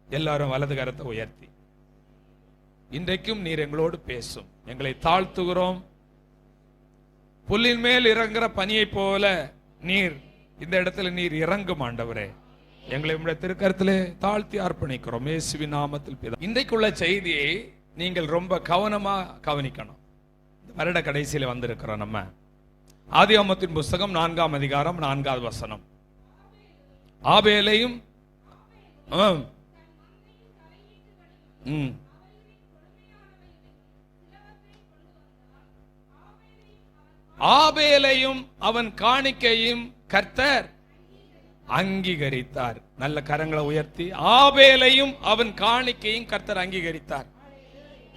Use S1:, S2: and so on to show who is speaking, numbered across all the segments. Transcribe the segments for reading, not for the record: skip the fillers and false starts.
S1: எல்லாரும் வலது கரத்தை உயர்த்தி, இன்றைக்கும் நீர் எங்களோடு பேசும். எங்களை தாழ்த்துகிறோம். புல்லின் மேல் இறங்குற பனியை போல நீர் இந்த இடத்துல நீர் இறங்கும் ஆண்டவரே. எங்களை உங்களுடைய திருக்கரத்திலே தாழ்த்தி அர்ப்பணிக்கிறோம் இயேசுவின் நாமத்தில் பிதா. இன்றைக்குள்ள செய்தியை நீங்கள் ரொம்ப கவனமா கவனிக்கணும். இந்த வருட கடைசியில வந்திருக்கிறோம். நம்ம ஆதியாகமத்தின் புஸ்தகம் 4ஆம் அதிகாரம் 4வது வசனம். ஆபேலையும் ஆபேலையும் அவன் காணிக்கையும் கர்த்தர் அங்கீகரித்தார். நல்ல கரங்களை உயர்த்தி, ஆபேலையும் அவன் காணிக்கையும் கர்த்தர் அங்கீகரித்தார்.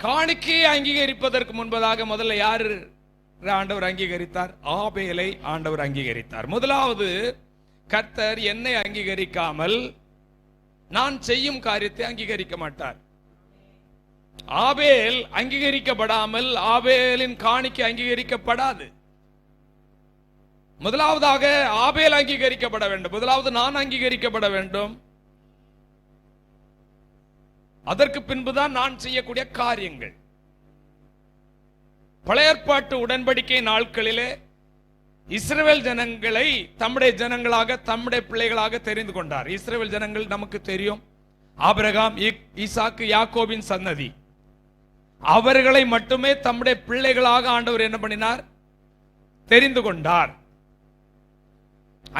S1: காணிக்கையை அங்கீகரிப்பதற்கு முன்பதாக முதல்ல யாரு ஆண்டவர் அங்கீகரித்தார்? ஆபேலை ஆண்டவர் அங்கீகரித்தார். முதலாவது, கர்த்தர் என்னை அங்கீகரிக்காமல் நான் செய்யும் காரியத்தை அங்கீகரிக்க மாட்டார். ஆபேல் அங்கீகரிக்கப்படாமல் ஆபேலின் காணிக்கை அங்கீகரிக்கப்படாது. முதலாவதாக ஆபேல் அங்கீகரிக்கப்பட வேண்டும். முதலாவது நான் அங்கீகரிக்கப்பட வேண்டும். அதற்கு பின்புதான் நான் செய்யக்கூடிய காரியங்கள். பழைய ஏற்பாட்டு உடன்படிக்கை நாட்களிலே இஸ்ரவேல் ஜனங்களை தம்முடைய ஜனங்களாக, தம்முடைய பிள்ளைகளாக தெரிந்து கொண்டார். இஸ்ரவேல் ஜனங்கள் நமக்கு தெரியும், ஆபிரகாம், ஈசாக்கு, யாக்கோபின் சன்னதி. அவர்களை மட்டுமே தம்முடைய பிள்ளைகளாக ஆண்டவர் என்ன பண்ணினார்? தெரிந்து கொண்டார்.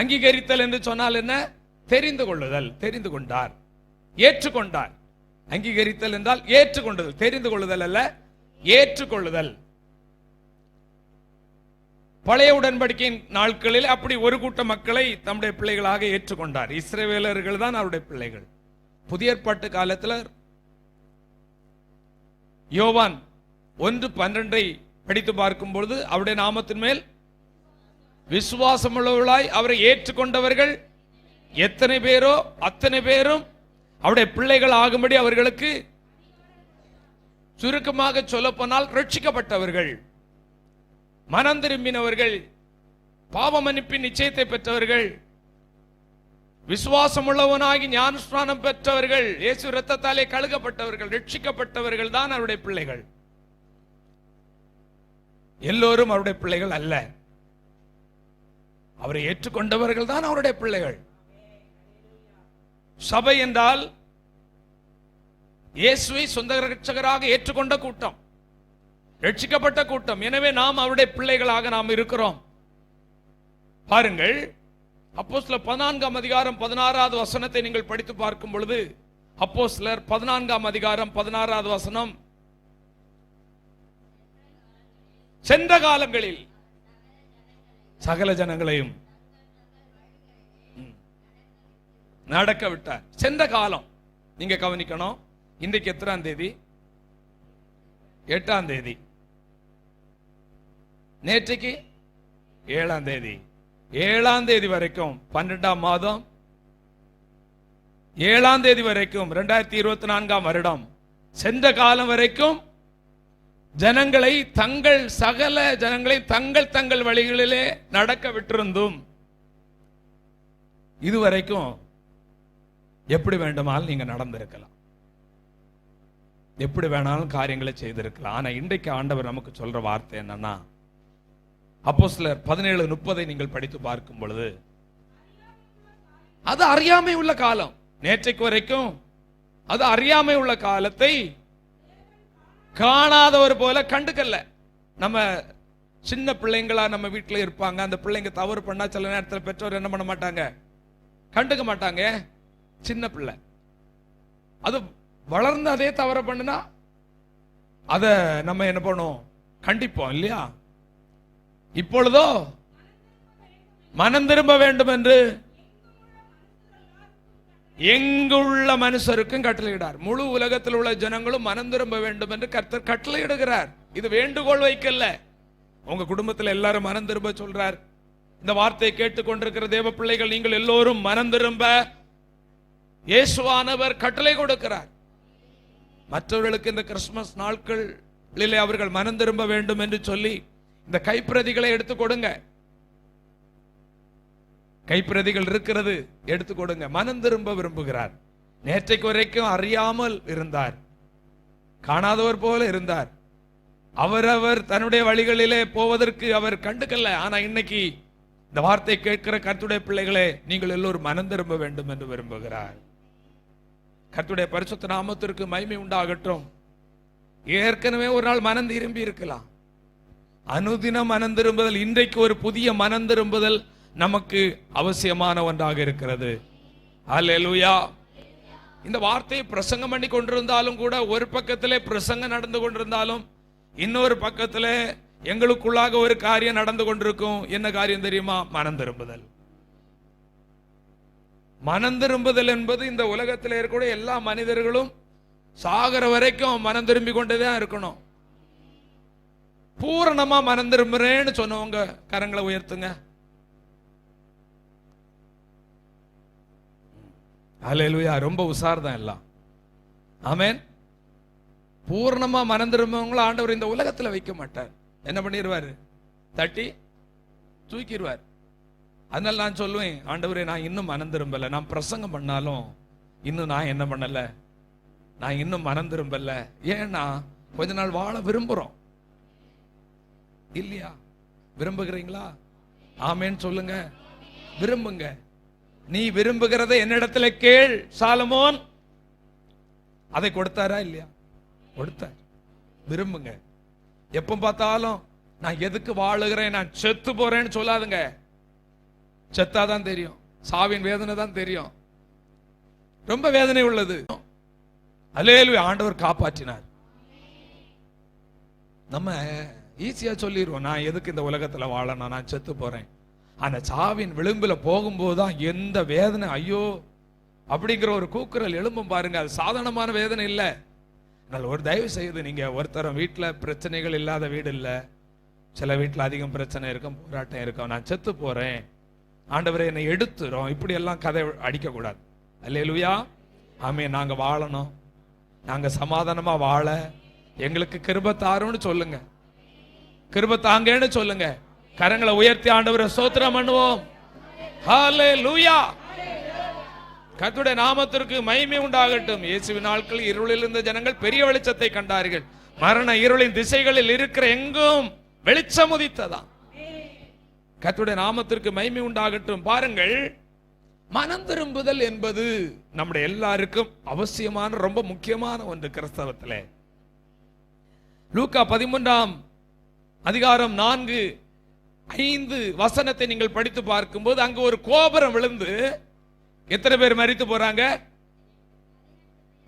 S1: அங்கீகரித்தல் என்று சொன்னால் என்ன? தெரிந்து கொள்ளுதல். தெரிந்து கொண்டார், ஏற்றுக்கொண்டார். அங்கீகரித்தல் என்றால் ஏற்றுக்கொள்ளுதல், தெரிந்து கொள்ளுதல் அல்ல, ஏற்றுக்கொள்ளுதல். பழைய உடன்படிக்கையின் நாட்களில் அப்படி ஒரு கூட்ட மக்களை தம்முடைய பிள்ளைகளாக ஏற்றுக்கொண்டார். இஸ்ரவேலர்கள் தான் அவருடைய பிள்ளைகள். புதிய ஏற்பாட்டு காலத்தில் யோவான் 1:12 படித்து பார்க்கும் பொழுது, அவருடைய நாமத்தின் மேல் விசுவாசமுள்ளவர்களாய் அவரை ஏற்றுக்கொண்டவர்கள் எத்தனை பேரோ அத்தனை பேரும் அவருடைய பிள்ளைகள் ஆகும்படி அவர்களுக்கு, சுருக்கமாக சொல்ல போனால் ரட்சிக்கப்பட்டவர்கள், மனம் திரும்பினவர்கள், பாவ மன்னிப்பின் நிச்சயத்தை பெற்றவர்கள், விசுவாசம் உள்ளவனாகி ஞானஸ்நானம் பெற்றவர்கள், இயேசு இரத்தத்தாலே கழுகப்பட்டவர்கள், ரட்சிக்கப்பட்டவர்கள் தான் அவருடைய பிள்ளைகள். எல்லோரும் அவருடைய பிள்ளைகள் அல்ல. அவரை ஏற்றுக்கொண்டவர்கள் தான் அவருடைய பிள்ளைகள். சபை என்றால் இயேசுவை சொந்த இரட்சகராக ஏற்றுக்கொண்ட கூட்டம், ரட்சிக்கப்பட்ட கூட்டம். எனவே நாம் அவருடைய பிள்ளைகளாக நாம் இருக்கிறோம். பாருங்கள், அப்போஸ்தலர் 14ஆம் அதிகாரம் 16வது வசனத்தை நீங்கள் படித்து பார்க்கும் பொழுது, அப்போஸ்தலர் 14ஆம் அதிகாரம் 16வது வசனம், சென்ற காலங்களில் சகல ஜனங்களையும் நடக்க விட்டார். சென்ற காலம் நீங்க கவனிக்கணும். இன்றைக்கு எத்தனாம் தேதி? 8ஆம் தேதி. நேற்றைக்கு 7ஆம் தேதி. 7ஆம் தேதி வரைக்கும் 12ஆம் மாதம் 7ஆம் தேதி வரைக்கும் 2024ஆம் வருடம், சென்ற காலம் வரைக்கும் ஜனங்களை தங்கள் சகல ஜனங்களை தங்கள் தங்கள் வழிகளிலே நடக்க விட்டிருந்தும், இதுவரைக்கும் எப்படி வேண்டுமானாலும் நீங்க நடந்திருக்கலாம், எப்படி வேணாலும் காரியங்களை செய்திருக்கலாம். ஆனா இன்றைக்கு ஆண்டவர் நமக்கு சொல்ற வார்த்தை என்னன்னா, அப்போஸ்தலர் 17:30 நீங்கள் படித்து பார்க்கும் பொழுது, அது அறியாமை உள்ள காலம். நேற்றைக்கு வரைக்கும் அது அறியாமை உள்ள காலத்தை காணாதவர் போல கண்டுக்கல்ல. நம்ம சின்ன பிள்ளைங்களா நம்ம வீட்டில் இருப்பாங்க. அந்த பிள்ளைங்க தவறு பண்ணா சில நேரத்தில் பெற்றோர் என்ன பண்ண மாட்டாங்க? கண்டுக்க மாட்டாங்க. சின்ன பிள்ளை அது வளர்ந்து அதே தவற பண்ணுனா அத நம்ம என்ன பண்ணுவோம்? கண்டிப்போம் இல்லையா? இப்பொழுதோ மனம் திரும்ப வேண்டும் என்று எங்குள்ள மனுஷருக்கும் கட்டளையிடார். முழு உலகத்தில் உள்ள ஜனங்களும் மனம் திரும்ப வேண்டும் என்று கர்த்தர் கட்டளையிடுகிறார். இது வேண்டுகோள் வைக்கல. உங்க குடும்பத்தில் எல்லாரும் மனம் திரும்ப சொல்றார். இந்த வார்த்தையை கேட்டுக்கொண்டிருக்கிற தேவ பிள்ளைகள், நீங்கள் எல்லோரும் மனம் திரும்ப இயேசுவானவர் கட்டளை கொடுக்கிறார். மற்றவர்களுக்கு இந்த கிறிஸ்துமஸ் நாட்களிலே அவர்கள் மனம் திரும்ப வேண்டும் என்று சொல்லி இந்த கைப்பிரதிகளை எடுத்து கொடுங்க. கைப்பிரதிகள் இருக்கிறது, எடுத்து கொடுங்க. மனம் திரும்ப விரும்புகிறார். நேற்றைக்கு வரைக்கும் அறியாமல் இருந்தார், காணாதவர் போல இருந்தார். அவரவர் தன்னுடைய வழிகளிலே போவதற்கு அவர் கண்டுக்கல. ஆனா இன்னைக்கு இந்த வார்த்தை கேட்கிற கர்த்தருடைய பிள்ளைகளே, நீங்கள் எல்லோரும் மனம் திரும்ப வேண்டும் என்று விரும்புகிறார். கர்த்தருடைய பரிசுத்த நாமத்திற்கு மகிமை உண்டாகட்டும். ஏற்கனவே ஒரு நாள் மனம் திரும்பி இருக்கலாம். அனுதினம் மனம் திரும்புதல், இன்றைக்கு ஒரு புதிய மனம் திரும்புதல் நமக்கு அவசியமான ஒன்றாக இருக்கிறது. அல்லேலூயா. இந்த வார்த்தையை பிரசங்கம் பண்ணி கொண்டிருந்தாலும் கூட, ஒரு பக்கத்திலே பிரசங்கம் நடந்து கொண்டிருந்தாலும் இன்னொரு பக்கத்திலே எங்களுக்குள்ளாக ஒரு காரியம் நடந்து கொண்டிருக்கும். என்ன காரியம் தெரியுமா? மனம் திரும்புதல். மனம் திரும்புதல் என்பது இந்த உலகத்தில் இருக்கக்கூடிய எல்லா மனிதர்களும் சாகர வரைக்கும் மனம் திரும்பி கொண்டுதான் இருக்கணும். பூரணமா மனம் திரும்புறேன்னு சொன்னவங்க கரங்களை உயர்த்துங்க. அல்லேலூயா. ரொம்ப உசார் தான் எல்லாம். ஆமென். பூர்ணமா மனம் திரும்பவங்கள ஆண்டவர் இந்த உலகத்துல வைக்க மாட்டார். என்ன பண்ணிடுவாரு? தட்டி தூக்கிடுவார். அதனால நான் சொல்லுவேன், ஆண்டவரே நான் இன்னும் மனம் திரும்பல. நான் பிரசங்கம் பண்ணாலும் இன்னும் நான் என்ன பண்ணல, நான் இன்னும் மனம் திரும்பல. ஏன்னா கொஞ்ச நாள் வாழ விரும்புறோம் இல்லையா? விரும்புகிறீங்களா? ஆமேன்னு சொல்லுங்க. விரும்புங்க. நீ விரும்புகிறத என்னிடத்துல கேள். சாலமோன் அதை கொடுத்தாரா இல்லையா? கொடுத்தார். விரும்புங்க. எப்ப பார்த்தாலும் நான் எதுக்கு வாழுகிறேன், நான் செத்து போறேன்னு சொல்லாதுங்க. செத்தாதான் தெரியும், சாவின் வேதனை தான் தெரியும். ரொம்ப வேதனை உள்ளது. அல்லேலூயா. ஆண்டவர் காப்பாற்றினார். நம்ம ஈஸியா சொல்லிடுவோம், நான் எதுக்கு இந்த உலகத்துல வாழணும், நான் செத்து போறேன். ஆனா சாவின் விளிம்புல போகும்போதுதான் எந்த வேதனை, ஐயோ அப்படிங்கிற ஒரு கூக்குரல் எழும்பும் பாருங்க. அது சாதாரணமான வேதனை இல்லை. ஒரு தயவு செய்து நீங்க ஒருத்தரும் வீட்டுல பிரச்சனைகள் இல்லாத வீடு இல்ல. சில வீட்டுல அதிகம் பிரச்சனை இருக்கும், போராட்டம் இருக்கும். நான் செத்து போறேன், ஆண்டவரே என்னை எடுத்துரும், இப்படி எல்லாம் கதை அடிக்க கூடாது. அல்லேலூயா. ஆமென். நாங்க வாழணும், நாங்க சமாதானமா வாழ எங்களுக்கு கிருபை தாருன்னு சொல்லுங்க. கிருபை தாங்கன்னு சொல்லுங்க. கரங்களை உயர்த்தி ஆண்டவரை ஸ்தோத்திரம் பண்ணுவோம். ஹல்லேலூயா. கர்த்தருடைய நாமத்திற்கு மகிமை உண்டாகட்டும். இயேசுவின் நாட்களில் இருளில் இருந்த ஜனங்கள் பெரிய வெளிச்சத்தை கண்டார்கள். மரண இருளின் திசைகளில் இருக்கிற எங்கும் வெளிச்சம் உதித்ததாம். கர்த்தருடைய நாமத்திற்கு மகிமை உண்டாகட்டும். பாருங்கள், மனம் திரும்புதல் என்பது நம்முடைய எல்லாருக்கும் அவசியமான, ரொம்ப முக்கியமான ஒன்று கிறிஸ்தவத்திலே. லூக்கா 13 அதிகாரம் 4-5 வசனத்தை நீங்கள் படித்து பார்க்கும்போது, அங்கு ஒரு கோபுரம் விழுந்து எத்தனை பேர் மரித்து போறாங்க?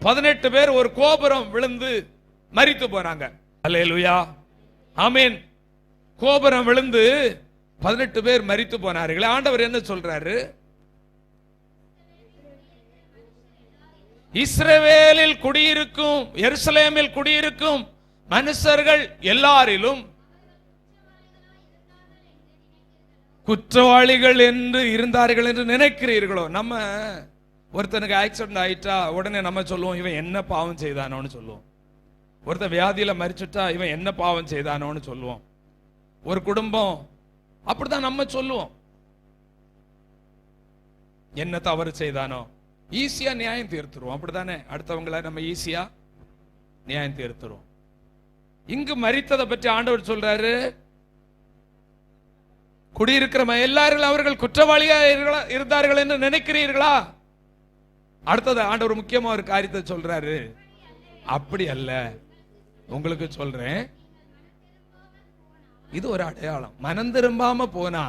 S1: 18 பேர் ஒரு கோபுரம் விழுந்து மரித்து போறாங்க. அல்லேலூயா. ஆமென். கோபுரம் விழுந்து 18 பேர் மரித்து போனார்கள். ஆண்டவர் என்ன சொல்றாரு? இஸ்ரவேலில் குடியிருக்கும், எருசலேமில் குடியிருக்கும் மனுஷர்கள் எல்லாரிலும் குற்றவாளிகள் என்று இருந்தார்கள் என்று நினைக்கிறீர்களோ? நம்ம ஒருத்தனுக்கு ஆக்சிடென்ட் ஆயிட்டா உடனே நம்ம சொல்லுவோம், இவன் என்ன பாவம் செய்தானோன்னு சொல்லுவோம். ஒருத்தன் வியாதியில மரிச்சுட்டா இவன் என்ன பாவம் செய்தானோன்னு சொல்லுவோம். ஒரு குடும்பம் அப்படிதான் நம்ம சொல்லுவோம், என்ன தவறு செய்தானோ. ஈஸியா நியாயம் தீர்த்துருவோம். அப்படித்தானே? அடுத்தவங்களை நம்ம ஈஸியா நியாயம் தீர்த்துருவோம். இங்கு மரித்ததை பற்றி ஆண்டவர் சொல்றாரு, குடியிருக்கிற எல்லாரும் அவர்கள் குற்றவாளியாக இருந்தார்கள் என்று நினைக்கிறீர்களா? அடுத்தது ஆண்டவர் முக்கியமா ஒரு காரியத்தை சொல்றாரு, அப்படி அல்ல, உங்களுக்கு சொல்றேன், இது ஒரு அடையாளம். மனம் திரும்பாம போனா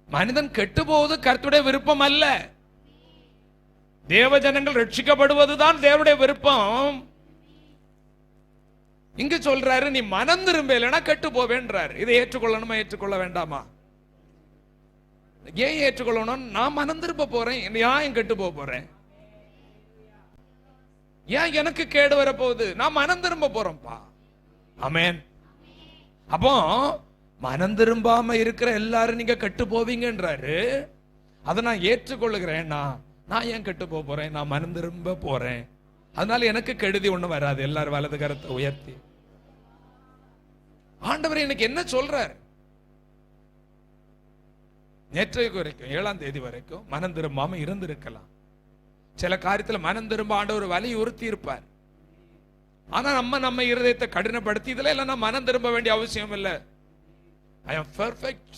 S1: மனிதன் கெட்டு போவது கர்த்தருடைய விருப்பம் அல்ல. தேவ ஜனங்கள் ரட்சிக்கப்படுவதுதான் தேவனுடைய விருப்பம். இங்க சொல்றாரு, நீ மனம் திரும்பலைன்னா கெட்டு போவேன்றார். இதை ஏற்றுக்கொள்ளணுமா ஏற்றுக்கொள்ள வேண்டாமா? ஏன் ஏற்றுக்கொள்ளணும்? நான் மனம் திரும்ப போறேன், ஏன் கெட்டு போறேன்? ஏன் எனக்கு கேடு வர போகுது? நான் மனம் திரும்ப போறேன்ப்பா. ஆமென். அப்போ மனம் திரும்பாம இருக்கிற எல்லாரும் நீங்க கெட்டு போவீங்கன்றாரு. அதை நான் ஏற்றுக்கொள்ளுகிறேன். நான் ஏன் கெட்டு போறேன்? நான் மனம் திரும்ப போறேன், அதனால எனக்கு கெடுதி ஒண்ணும் வராது. எல்லாரும் வலது கரத்தை உயர்த்தி ஆண்டவர் எனக்கு என்ன சொல்றார்? நேற்றைக்கு வரைக்கும் 7ஆம் தேதி வரைக்கும் மனம் திரும்பாம இருந்திருக்கலாம். சில காரியத்துல மனம் திரும்ப ஆண்டவர் வலியுறுத்தி இருப்பார். ஆனா நம்ம இருதயத்தை கடினப்படுத்தி இதுல எல்லாம் நான் மனம் திரும்ப வேண்டிய அவசியம் இல்லை, ஐ ஆம் பெர்ஃபெக்ட்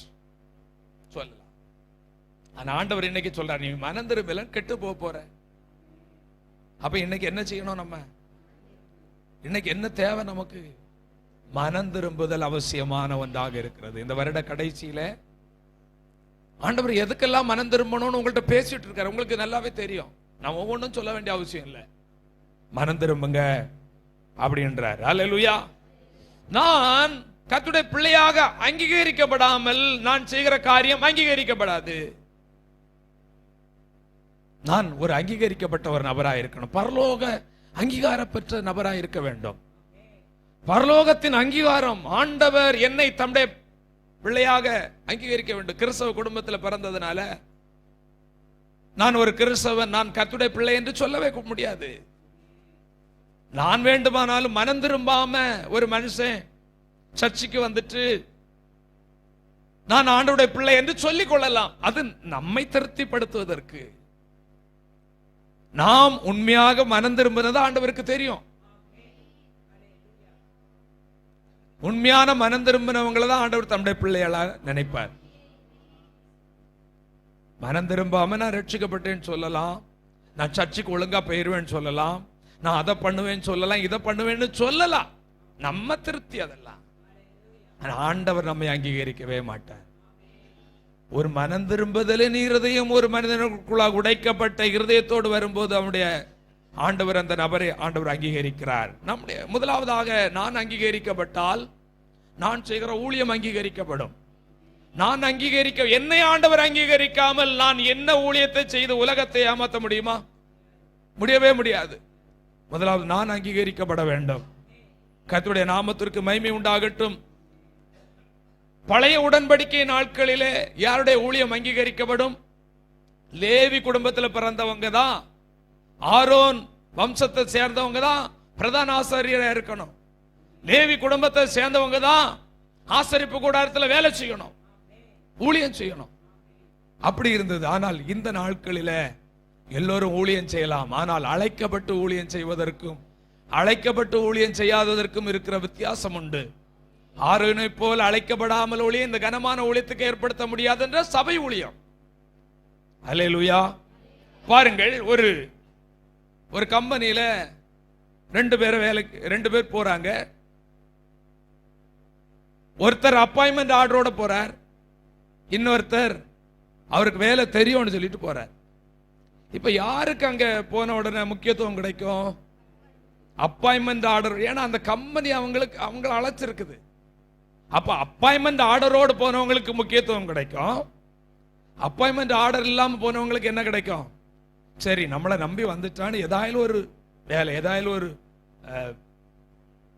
S1: சொல்லலாம். ஆனா ஆண்டவர் இன்னைக்கு சொல்றார், நீ மனம் திரும்பல கெட்டு போற. அப்ப இன்னைக்கு என்ன செய்யணும்? நம்ம இன்னைக்கு என்ன தேவை? நமக்கு மனம் திரும்புதல் அவசியமான ஒன்றாக இருக்கிறது. இந்த வருட கடைசியில ஆண்டவர் எதுக்கெல்லாம் மனம் திரும்பணும்னு உங்கள்கிட்ட பேசிட்டு இருக்காரு. உங்களுக்கு நல்லாவே தெரியும், நான் ஒவ்வொன்றும் சொல்ல வேண்டிய அவசியம் இல்லை. மனம் திரும்புங்க அப்படின்றார். அல்லேலூயா. நான் கர்த்தருடைய பிள்ளையாக அங்கீகரிக்கப்படாமல் நான் செய்கிற காரியம் அங்கீகரிக்கப்படாது. நான் ஒரு அங்கீகரிக்கப்பட்ட ஒரு நபராக இருக்கணும். பரலோக அங்கீகாரம் பெற்ற நபராக இருக்க வேண்டும். பரலோகத்தின் அங்கீகாரம், ஆண்டவர் என்னை தம்முடைய பிள்ளையாக அங்கீகரிக்க வேண்டும். கிறிஸ்தவ குடும்பத்தில் பிறந்ததுனால நான் ஒரு கிறிஸ்தவன், நான் கர்த்தருடைய பிள்ளை என்று சொல்லவே முடியாது. நான் வேண்டுமானாலும் மனம் திரும்பாம ஒரு மனுஷன் சர்ச்சுக்கு வந்துட்டு நான் ஆண்டவருடைய பிள்ளை என்று சொல்லிக் கொள்ளலாம். அது நம்மை திருப்திப்படுத்துவதற்கு. நாம் உண்மையாக மனம் திரும்பினது ஆண்டவருக்கு தெரியும். உண்மையான மனம் திரும்பினவங்களை தான் ஆண்டவர் தம்முடைய பிள்ளைகளா நினைப்பார். மனம் திரும்பாம நான் ரட்சிக்கப்பட்டேன்னு சொல்லலாம், நான் சர்ச்சுக்கு ஒழுங்கா போயிருவேன்னு சொல்லலாம், நான் அதை பண்ணுவேன்னு சொல்லலாம், இதை பண்ணுவேன்னு சொல்லலாம், நம்ம திருப்தி அதெல்லாம். ஆண்டவர் நம்மை அங்கீகரிக்கவே மாட்டார். ஒரு மனம் திரும்புதலின் இருதயம் ஒரு மனிதனுக்குள்ளாக உடைக்கப்பட்ட இருதயத்தோடு வரும்போது அவனுடைய ஆண்டவர் அந்த நபரை ஆண்டவர் அங்கீகரிக்கிறார். நம்முடைய முதலாவதாக நான் அங்கீகரிக்கப்பட்டால் நான் செய்கிற ஊழியம் அங்கீகரிக்கப்படும். நான் என்னை ஆண்டவர் அங்கீகரிக்காமல் நான் என்ன ஊழியத்தை செய்து உலகத்தை ஏமாற்ற முடியுமா? முடியவே முடியாது. முதலாவது நான் அங்கீகரிக்கப்பட வேண்டும். கர்த்தருடைய நாமத்திற்கு மகிமை உண்டாகட்டும். பழைய உடன்படிக்கை நாட்களிலே யாருடைய ஊழியம் அங்கீகரிக்கப்படும்? லேவி குடும்பத்தில் பிறந்தவங்க தான், ஆரோன் வம்சத்தை சேர்ந்தவங்க தான் பிரதான ஆசாரியரா இருக்கணும். லேவி குடும்பத்தை சேர்ந்தவங்க தான் ஆசரிப்பு கூடாரத்தில் வேலை செய்யணும், ஊழியம் செய்யணும். அப்படி இருந்தது. ஆனால் இந்த நாட்களில எல்லோரும் ஊழியம் செய்யலாம். ஆனால் அழைக்கப்பட்டு ஊழியம் செய்வதற்கும் அழைக்கப்பட்டு ஊழியம் செய்யாததற்கும் இருக்கிற வித்தியாசம் உண்டு. ஆரோனை போல் அழைக்கப்படாமல் ஊழியம் இந்த கனமான ஊழியத்துக்கு ஏற்படுத்த முடியாது என்ற சபை ஊழியம். அல்லேலூயா. பாருங்கள், ஒரு கம்பெனியில ரெண்டு பேர் போறாங்க. ஒருத்தர் அப்பாயின்மெண்ட் ஆர்டரோட போறார், இன்னொருத்தர் அவருக்கு வேலை தெரியும்னு சொல்லிட்டு போறார். இப்ப யாருக்கு அங்க போன உடனே முக்கியத்துவம் கிடைக்கும்? Appointment order. ஏன்னா அந்த கம்பெனி அவங்களை அழைச்சிருக்குது. அப்ப அப்பாயின்மெண்ட் ஆர்டரோடு போனவங்களுக்கு முக்கியத்துவம் கிடைக்கும். அப்பாயின்மெண்ட் ஆர்டர் இல்லாம போனவங்களுக்கு என்ன கிடைக்கும்? சரி, நம்மளை நம்பி வந்துட்டான்னு ஏதாயிலும் ஒரு வேலை, ஏதாயிலும் ஒரு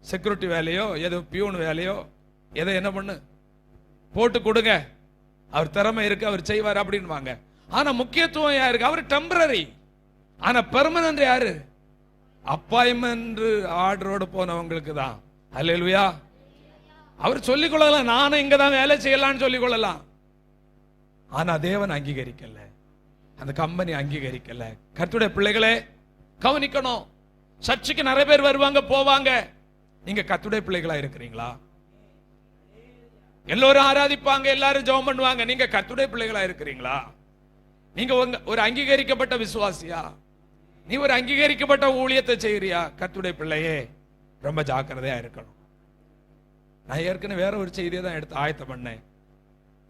S1: செக்யூரிட்டி வேலையோ ஏதோ பியூன் வேலையோ எதை என்ன பண்ணு போட்டு கொடுங்க, அவர் திறமை இருக்கு, அவர் செய்வார் அப்படின்வாங்க. ஆனா முக்கியத்துவம் யாருக்கு? அவர் டெம்பரரி. ஆனா பெர்மனன்ட் யாரு? அப்பாயின்மெண்ட் ஆர்டரோடு போனவங்களுக்கு தான். அல்லேலூயா. அவர் சொல்லிக் கொள்ளலாம், நானும் இங்க தான் வேலை செய்யலாம்னு சொல்லிக் கொள்ளலாம். ஆனா தேவன் அங்கீகரிக்கல, அந்த கம்பெனி அங்கீகரிக்கல. கர்த்தருடைய பிள்ளைகளே கவனிக்கணும். சர்ச்சுக்கு நிறைய பேர் வருவாங்க போவாங்க. நீங்க கர்த்தருடைய பிள்ளைகளா இருக்கிறீங்களா? எல்லோரும் ஆராதிப்பாங்க, எல்லாரும் ஜெபம் பண்ணுவாங்க. நீங்க கர்த்தருடைய பிள்ளைகளா இருக்கிறீங்களா? நீங்க ஒரு அங்கீகரிக்கப்பட்ட விசுவாசியா? நீ ஒரு அங்கீகரிக்கப்பட்ட ஊழியத்தை செய்யறியா? கர்த்தருடைய பிள்ளையே ரொம்ப ஜாக்கிரதையா இருக்கணும். நான் ஏற்கனவே வேற ஒரு செய்தியை தான் எடுத்து ஆயத்தம் பண்ணேன்.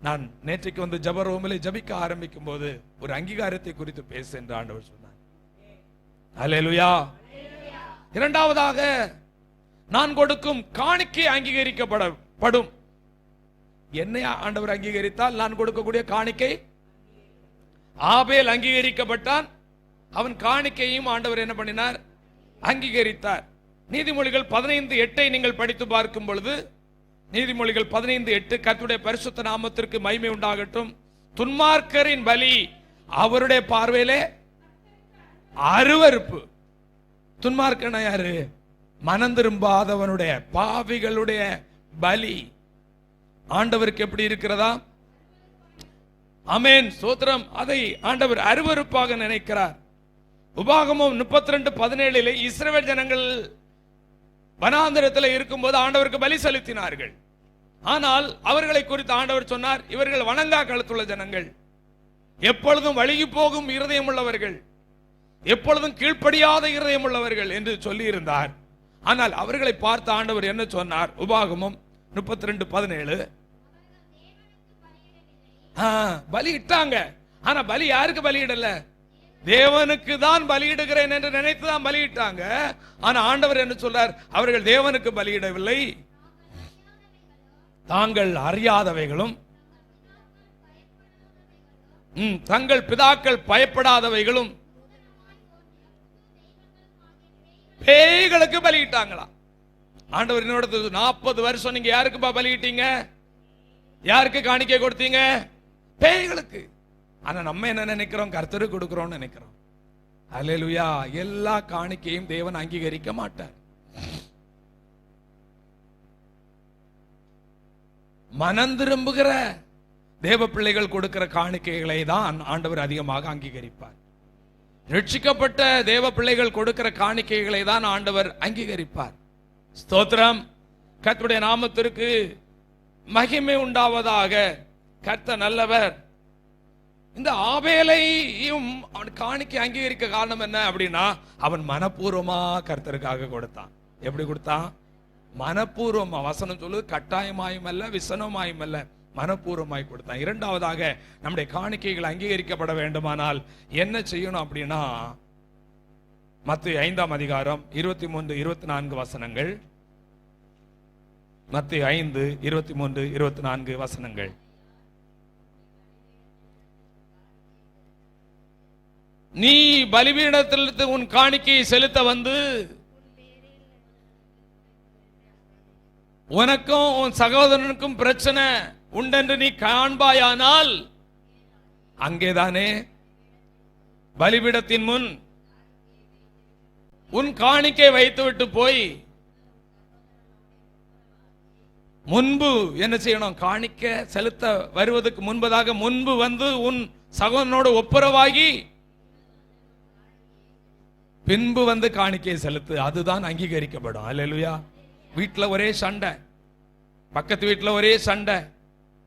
S1: நான் நேற்றைக்கு வந்து ஜெப ரூமில் ஜெபிக்க ஆரம்பிக்கும் போது ஒரு அங்கீகாரத்தை குறித்து பேச என்று ஆண்டவர் சொன்னார். அல்லேலூயா. இரண்டாவதாக நான் கொடுக்கும் காணிக்கை அங்கீகரிக்கப்படும். என்னை ஆண்டவர் அங்கீகரித்தால் நான் கொடுக்கக்கூடிய காணிக்கை. ஆபேல் அங்கீகரிக்கப்பட்டான், அவன் காணிக்கையும் ஆண்டவர் என்ன பண்ணினார்? அங்கீகரித்தார். நீதிமொழிகள் 15:8 நீங்கள் படித்து பார்க்கும் பொழுது, நீதிமொழிகள் 15:8, கர்த்தருடைய பரிசுத்த நாமத்திற்கு மகிமை உண்டாகட்டும், துன்மார்க்கரின் பலி அவருடைய பார்வையிலே அருவருப்பு. துன்மார்க்கனா யாரு? மனம் திரும்பாதவனுடைய பாவிகளுடைய பலி ஆண்டவருக்கு எப்படி இருக்கிறதா? ஆமென், ஸ்தோத்திரம். அதை ஆண்டவர் அருவருப்பாக நினைக்கிறார். உபாகமம் 32:17 இஸ்ரவேல் ஜனங்கள் வனாந்திரத்தில் இருக்கும்போது ஆண்டவருக்கு பலி செலுத்தினார்கள். ஆனால் அவர்களை குறித்து ஆண்டவர் சொன்னார், இவர்கள் வணங்கா கழுத்துள்ள ஜனங்கள், எப்பொழுதும் வழுகி போகும் இருதயம் உள்ளவர்கள், எப்பொழுதும் கீழ்ப்படியாத இருதயம் உள்ளவர்கள் என்று சொல்லி இருந்தார். ஆனால் அவர்களை பார்த்து ஆண்டவர் என்ன சொன்னார்? உபாகமம் 32:17 பலி இட்டாங்க. ஆனா பலி யாருக்கு பலியிடல? தேவனுக்கு தான் பலியிடுகிறேன் என்று நினைத்துதான் பலியிட்டாங்க. ஆனா ஆண்டவர் என்ன சொல்றார்? அவர்கள் தேவனுக்கு பலியிடவில்லை, தாங்கள் அறியாதவைகளும் தங்கள் பிதாக்கள் பயப்படாதவைகளும் பேய்களுக்கு பலியிட்டாங்களா? ஆண்டவர் என்னோட 40 வருஷம் நீங்க யாருக்குப்பா பலியிட்டீங்க? யாருக்கு காணிக்கை கொடுத்தீங்க? பேய்களுக்கு. ஆனா நம்ம என்ன நினைக்கிறோம்? கர்த்தருக்கு கொடுக்கிறோம் நினைக்கிறோம். அல்லேலூயா. எல்லா காணிக்கையும் தேவன் அங்கீகரிக்க மாட்டார். மனம் திரும்புகிற தேவ பிள்ளைகள் கொடுக்கிற காணிக்கைகளை தான் ஆண்டவர் அதிகமாக அங்கீகரிப்பார். ரட்சிக்கப்பட்ட தேவ பிள்ளைகள் கொடுக்கிற காணிக்கைகளை தான் ஆண்டவர் அங்கீகரிப்பார். ஸ்தோத்திரம். கர்த்தருடைய நாமத்திற்கு மகிமை உண்டாவதாக. கர்த்தர் நல்லவர். இந்த ஆபேலையும் அவன் காணிக்கை அங்கீகரிக்க காரணம் என்ன அப்படின்னா, அவன் மனப்பூர்வமா கர்த்தருக்காக கொடுத்தான். எப்படி கொடுத்தான்? மனப்பூர்வமா. வசனம் சொல்லுது, கட்டாயமாயும் அல்ல, விசனமாயும் அல்ல, மனப்பூர்வமாய் கொடுத்தான். இரண்டாவதாக, நம்முடைய காணிக்கைகள் அங்கீகரிக்கப்பட வேண்டுமானால் என்ன செய்யணும் அப்படின்னா, மத்தேயு 5:23-24 வசனங்கள். மத்தேயு 5:23-24 வசனங்கள். நீ பலிபீடத்திலிருந்து உன் காணிக்கையை செலுத்த வந்து உனக்கும் உன் சகோதரனுக்கும் பிரச்சனை உண்டென்று நீ காண்பாயானால் அங்கேதானே பலிபீடத்தின் முன் உன் காணிக்கை வைத்துவிட்டு போய் முன்பு என்ன செய்யணும்? காணிக்க செலுத்த வருவதற்கு முன்பதாக முன்பு வந்து உன் சகோதரனோடு ஒப்புரவாகி பின்பு வந்து காணிக்கையை செலுத்து. அதுதான் அங்கீகரிக்கப்படும். அல்லேலூயா. வீட்டுல ஒரே சண்டை, பக்கத்து வீட்டுல ஒரே சண்டை,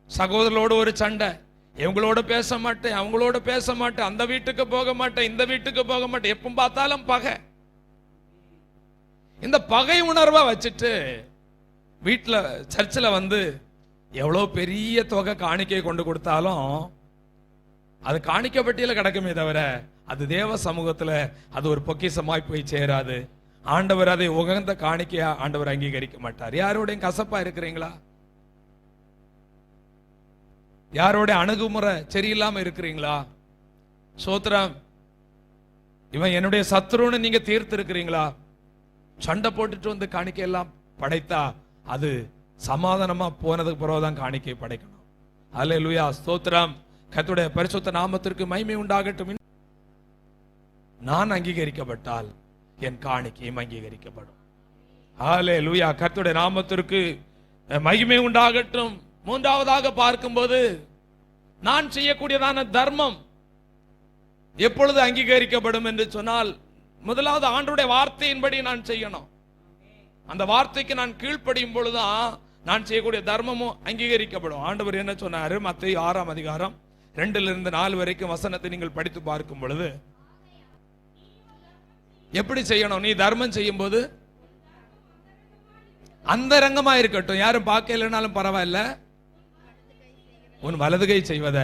S1: சகோதரரோடு ஒரு சண்டை, இவங்களோட பேச மாட்டேன், அவங்களோட பேச மாட்டேன், அந்த வீட்டுக்கு போக மாட்டேன், இந்த வீட்டுக்கு போக மாட்டேன், எப்ப பார்த்தாலும் பகை. இந்த பகை உணர்வை வச்சுட்டு வீட்டுல சர்ச்சில் வந்து எவ்வளவு பெரிய தொகை காணிக்கை கொண்டு கொடுத்தாலும் அது காணிக்க பட்டியல கிடக்குமே தவிர அது தேவ சமூகத்துல அது ஒரு பொக்கிஷமாய் போய் சேராது. ஆண்டவர் அதை உகந்த காணிக்கையா ஆண்டவர் அங்கீகரிக்க மாட்டார். யாரோடையும் கசப்பா இருக்கிறீங்களா? யாரோட அணுகுமுறை சரியில்லாம இருக்கிறீங்களா? சோத்திரம். இவன் என்னுடைய சத்ருன்னு நீங்க தீர்த்து இருக்கிறீங்களா? சண்டை போட்டுட்டு வந்து காணிக்கை எல்லாம் படைத்தா அது சமாதானமா போனதுக்கு பிறகுதான் காணிக்கை படைக்கணும். அல்லேலூயா. ஸ்தோத்திரம். கர்த்தருடைய பரிசுத்த நாமத்திற்கு மகிமை உண்டாகட்டும். நான் அங்கீகரிக்கப்பட்டால் என் காணிக்கையும் அங்கீகரிக்கப்படும். அல்லேலூயா. கர்த்தருடைய நாமத்திற்கு மகிமை உண்டாகட்டும். மூன்றாவதாக பார்க்கும்போது, நான் செய்யக்கூடியதான தர்மம் எப்பொழுது அங்கீகரிக்கப்படும் என்று சொன்னால், முதலாவது ஆண்டவருடைய வார்த்தையின்படி நான் செய்யணும். அந்த வார்த்தைக்கு நான் கீழ்ப்படியும் பொழுதுதான் நான் செய்யக்கூடிய தர்மமும் அங்கீகரிக்கப்படும். ஆண்டவர் என்ன சொன்னாரு? மத்தேயு 6:2-4 வரைக்கும் வசனத்தை நீங்கள் படித்து பார்க்கும் பொழுது எப்படி செய்யணும்? நீ தர்மம் செய்யும் போது அந்தரங்கமா இருக்கட்டும், யாரும் பார்க்க இல்லைனாலும் பரவாயில்ல, உன் வலதுகை செய்வத.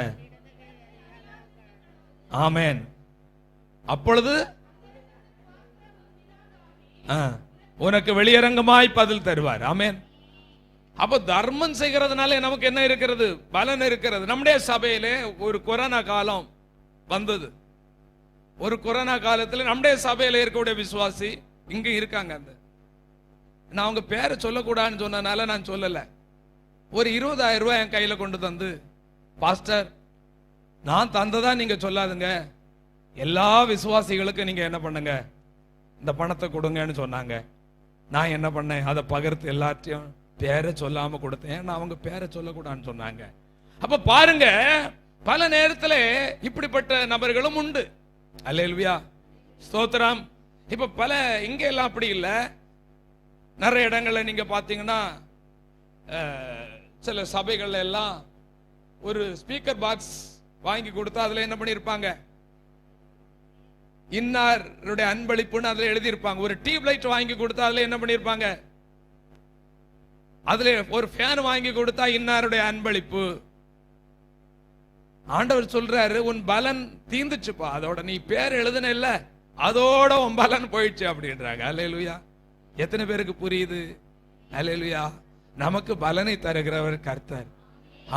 S1: ஆமென். அப்பொழுது உனக்கு வெளியரங்கமாய் பதில் தருவார். ஆமென். அப்ப தர்மம் செய்கிறதுனால நமக்கு என்ன இருக்கிறது? பலன் இருக்கிறது. நம்முடைய சபையிலே ஒரு கொரோனா காலம் வந்தது. ஒரு கொரோனா காலத்தில் நம்முடைய சபையில இருக்கக்கூடிய விசுவாசி இங்க இருக்காங்க. அந்த நான் அவங்க பேரை சொல்லக்கூடாதுன்னு சொன்னனால நான் சொல்லல. ஒரு 20,000 ரூபாய் என் கையில கொண்டு தந்து, பாஸ்டர் நான் தந்ததா நீங்க சொல்லாதுங்க, எல்லா விசுவாசிகளுக்கும் நீங்க என்ன பண்ணுங்க, இந்த பணத்தை கொடுங்கன்னு சொன்னாங்க. நான் என்ன பண்ணேன்? அதை பகிர்ந்து எல்லாத்தையும் பேரை சொல்லாம கொடுத்தேன். ஏன்னா அவங்க பேரை சொல்லக்கூடாதுன்னு சொன்னாங்க. அப்ப பாருங்க, பல நேரத்தில் இப்படிப்பட்ட நபர்களும் உண்டு. அல்லேலூயா, ஸ்தோத்திரம். இப்ப பல இங்க எல்லாம் அப்படி இல்ல. நிறைய இடங்கள்ல நீங்க பாத்தீங்கன்னா சில சபைகள்ல எல்லாம் ஒரு ஸ்பீக்கர் பாக்ஸ் வாங்கி கொடுத்தா அதுல என்ன பண்ணிருப்பாங்க, இன்னாருடைய அன்பளிப்புன்னு அதுல எழுதி இருப்பாங்க. ஒரு டியூப் லைட் வாங்கி கொடுத்தா அதுல என்ன பண்ணிருப்பாங்க, அதுல ஒரு ஃபேன் வாங்கி கொடுத்தா இன்னாருடைய அன்பளிப்பு. ஆண்டவர் சொல்றாரு, உன் பலன் தீந்துச்சுப்பா, அதோட நீ பேர் எழுதுன இல்ல, அதோட உன் பலன் போயிடுச்சு அப்படின்றாங்க. அல்லேலூயா. எத்தனை பேருக்கு புரியுது? அல்லேலூயா. நமக்கு பலனை தருகிறவர் கர்த்தர்.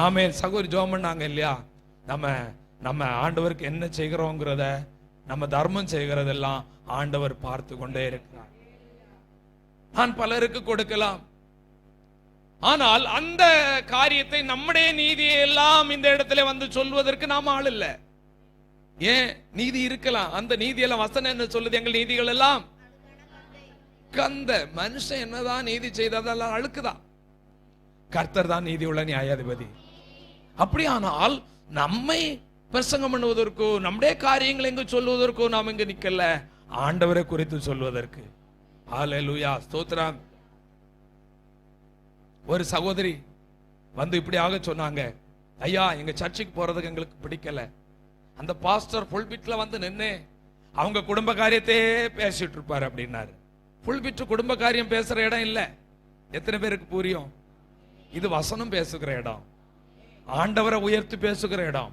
S1: ஆமென். சகோதரி ஜெபம் பண்ணாங்க இல்லையா, நம்ம ஆண்டவருக்கு என்ன செய்கிறோங்கிறத, நம்ம தர்மம் செய்கிறதெல்லாம் ஆண்டவர் பார்த்து கொண்டே இருக்கிறார். நான் பலருக்கு கொடுக்கலாம், ஆனால் அந்த காரியத்தை நம்முடைய நீதியை எல்லாம் இந்த இடத்துல வந்து சொல்வதற்கு நாம் ஆள் இல்லை. ஏன்? நீதி இருக்கலாம், அந்த நீதியெல்லாம் வசனம் என்ன சொல்லுது, எங்கள் நீதிகள் எல்லாம் கந்த. மனுஷன் என்னதான் நீதி செய்ததெல்லாம் அழுக்குதான், கர்த்தர் தான் நீதி உள்ள நியாயாதிபதி. அப்படியானால் நம்மை பிரசங்கம் பண்ணுவதற்கோ நம்முடைய காரியங்களை எங்கு சொல்வதற்கோ நாம் இங்கு நிக்கல, ஆண்டவரை குறித்து சொல்வதற்கு. ஹல்லேலூயா, ஸ்தோத்திரம். ஒரு சகோதரி வந்து இப்படியாக சொன்னாங்க, ஐயா எங்க சர்ச்சுக்கு போறதுக்கு எங்களுக்கு பிடிக்கல, அந்த பாஸ்டர் புல்பிட்ல வந்து நின்று அவங்க குடும்ப காரியத்தையே பேசிட்டு இருப்பாரு அப்படின்னாரு. புல்பிட் குடும்ப காரியம் பேசுற இடம் இல்ல. எத்தனை பேருக்கு புரியும்? இது வசனம் பேசுகிற இடம், ஆண்டவரை உயர்த்தி பேசுகிற இடம்.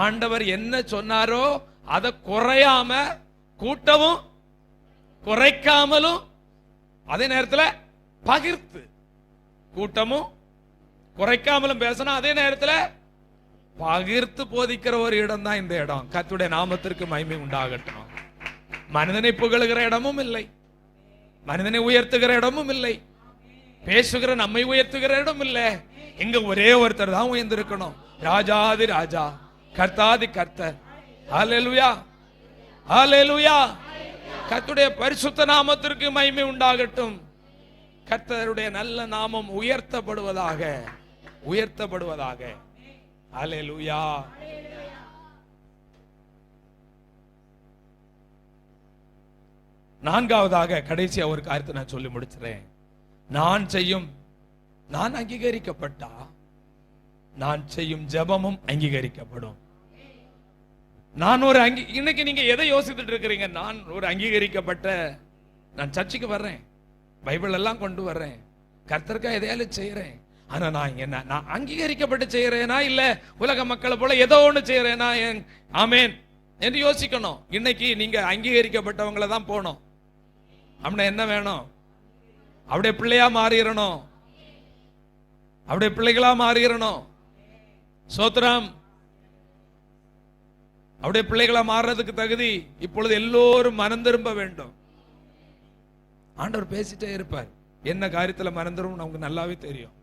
S1: ஆண்டவர் என்ன சொன்னாரோ அதை குறையாம கூட்டவும் குறைக்காமலும், அதே நேரத்தில் பகிர்ந்து கூட்டமும் குறைக்காமலும் பேசணும், அதே நேரத்தில் பகிர்ந்து போதிக்கிற ஒரு இடம் தான் இந்த இடம். கர்த்தருடைய நாமத்திற்கு மகிமை உண்டாகட்டும். மனிதனை புகழுகிற இடமும் இல்லை, மனிதனை உயர்த்துகிற இடமும் இல்லை, பேசுகிற நம்மை உயர்த்துகிற இடம் இல்லை. இங்க ஒரே ஒருத்தர் தான் உயர்ந்திருக்கணும், ராஜாதி ராஜா, கர்த்தாதி கர்த்தர். ஹல்லேலூயா, ஹல்லேலூயா. கர்த்தருடைய பரிசுத்த நாமத்திற்கு மகிமை உண்டாகட்டும். கர்த்தருடைய நல்ல நாமம் உயர்த்தப்படுவதாக, உயர்த்தப்படுவதாக. ஹல்லேலூயா. நான்காவதாக கடைசியா ஒரு காரியத்தை நான் சொல்லி முடிச்சிறேன். நான் அங்கீகரிக்கப்பட்டா நான் செய்யும் ஜெபமும் அங்கீகரிக்கப்படும். நான் ஒரு இன்னைக்கு நீங்க எதை யோசித்துட்டு இருக்கிறீங்க? நான் ஒரு அங்கீகரிக்கப்பட்ட, நான் சர்ச்சுக்கு வர்றேன், பைபிள் எல்லாம் கொண்டு வர்றேன், கர்த்தருக்கா எதையாலும் செய்யறேன், ஆனா நான் அங்கீகரிக்கப்பட்டு செய்யறேனா இல்ல உலக மக்களை போல ஏதோ ஒண்ணு செய்யறேனா? ஆமேன் என்று யோசிக்கணும். இன்னைக்கு நீங்க அங்கீகரிக்கப்பட்டவங்களை தான் போகணும். அப்படின்னா என்ன வேணும்? அப்படியே பிள்ளையா மாறிடணும், அப்படியே பிள்ளைகளா மாறிடணும். சோத்ரம். அப்படியே பிள்ளைகளா மாறுறதுக்கு தகுதி இப்பொழுது எல்லோரும் மனம் திரும்ப வேண்டும். ஆண்டவர் பேசிட்டே இருப்பார், என்ன காரியத்துல மனம் திரும்ப நமக்கு நல்லாவே தெரியும்.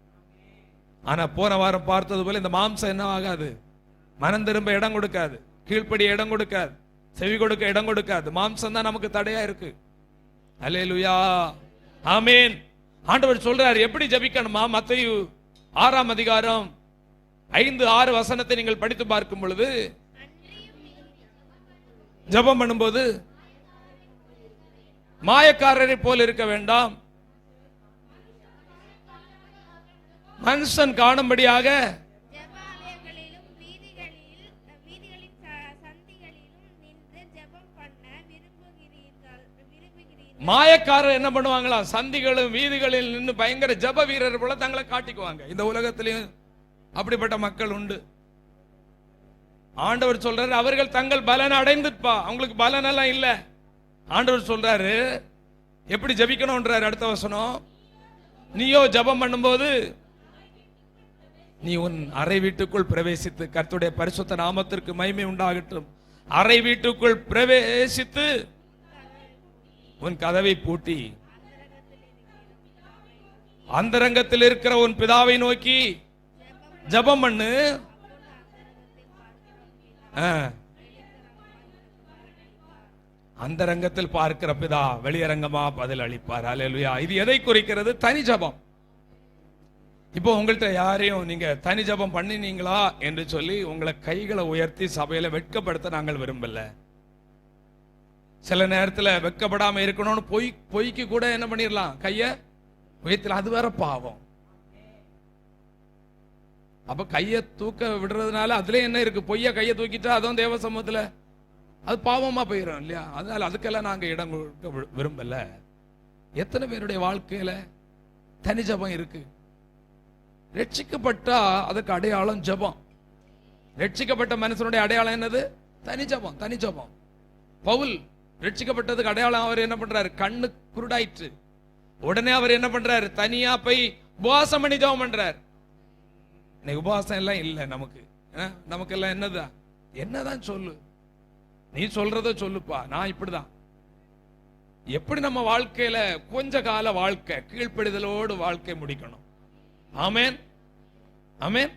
S1: ஆனா போன வாரம் பார்த்தது போல இந்த மாம்சம் என்ன ஆகாது, மனம் திரும்ப இடம் கொடுக்காது, கீழ்ப்படி இடம் கொடுக்காது, செவி கொடுக்க இடம் கொடுக்காது. மாம்சம் தான் நமக்கு தடையா இருக்கு. அல்லேலூயா, ஆமேன். ஆண்டவர் சொல்றாரு எப்படி ஜெபிக்கணுமா? மத்தேயு 6ஆம் அதிகாரம் 5-6 வசனத்தை நீங்கள் படித்து பார்க்கும் பொழுது, ஜெபம் பண்ணும்போது மாயக்காரரை போல இருக்க வேண்டாம், மனுஷன் காணும்படியாக மாயக்காரர் என்ன பண்ணுவாங்களா? சந்திகளும் வீதிகளில் நின்று பயங்கர ஜப வீரர் போல தங்களை காட்டிக்குவாங்க. இந்த உலகத்திலையும் அப்படிப்பட்ட மக்கள் உண்டு. ஆண்டவர் சொல்றாரு, அவர்கள் தங்கள் பலனை அடைந்துப்பா, அவங்களுக்கு பலன் எல்லாம் இல்ல. ஆண்டவர் சொல்றாரு எப்படி ஜபிக்கணும்ன்றாரு. அடுத்த வசனம், நீயோ ஜபம் பண்ணும்போது நீ உன் அறை வீட்டுக்குள் பிரவேசித்து, கர்த்தருடைய பரிசுத்த நாமத்திற்கு மகிமை உண்டாகட்டும், அறை வீட்டுக்குள் பிரவேசித்து உன் கதவை பூட்டி அந்தரங்கத்தில் இருக்கிற உன் பிதாவை நோக்கி ஜெபம் பண்ணு. அந்தரங்கத்தில் பார்க்கிற பிதா வெளியரங்கமா பதில் அளிப்பார். அல்லேலூயா. இது எதை குறிக்கிறது? தனி ஜெபம். இப்போ உங்கள்கிட்ட யாரையும் நீங்க தனி ஜபம் பண்ணினீங்களா என்று சொல்லி உங்களை கைகளை உயர்த்தி சபையில வெட்கப்படுத்த நாங்கள் விரும்பல. சில நேரத்துல வெட்கப்படாம இருக்கணும்னு பொய்க்கு கூட என்ன பண்ணிடலாம், கைய உயர்த்தலாம். அது வேற பாவம். அப்ப கைய தூக்க விடுறதுனால அதுல என்ன இருக்கு? பொய்யா கைய தூக்கிட்டா அதுவும் தேவ சமூகத்துல அது பாவமா போயிடும் இல்லையா? அதனால அதுக்கெல்லாம் நாங்க இடம் கொடுக்க விரும்பல. எத்தனை பேருடைய வாழ்க்கையில தனி ஜபம் இருக்கு? ரட்சிக்கப்பட்டா அதுக்கு அடையாளம் ஜபம். ரட்சிக்கப்பட்ட மனுஷனுடைய அடையாளம் என்னது? தனி ஜபம். தனி ஜபம். பவுல் ரட்சிக்கப்பட்டதுக்கு அடையாளம் அவர் என்ன பண்றாரு? கண்ணு குருடாயிற்று. உடனே அவர் என்ன பண்றாரு? தனியா போய் உபவாசம் பண்ணி ஜபம் பண்றாரு. உபவாசம் எல்லாம் இல்ல நமக்கு. நமக்கெல்லாம் என்னதான் சொல்லு, நீ சொல்றத சொல்லுப்பா, நான் இப்படிதான். எப்படி நம்ம வாழ்க்கையில கொஞ்ச கால வாழ்க்கை கீழ்ப்படிதலோடு வாழ்க்கை முடிக்கணும். ஆமென், ஆமென்.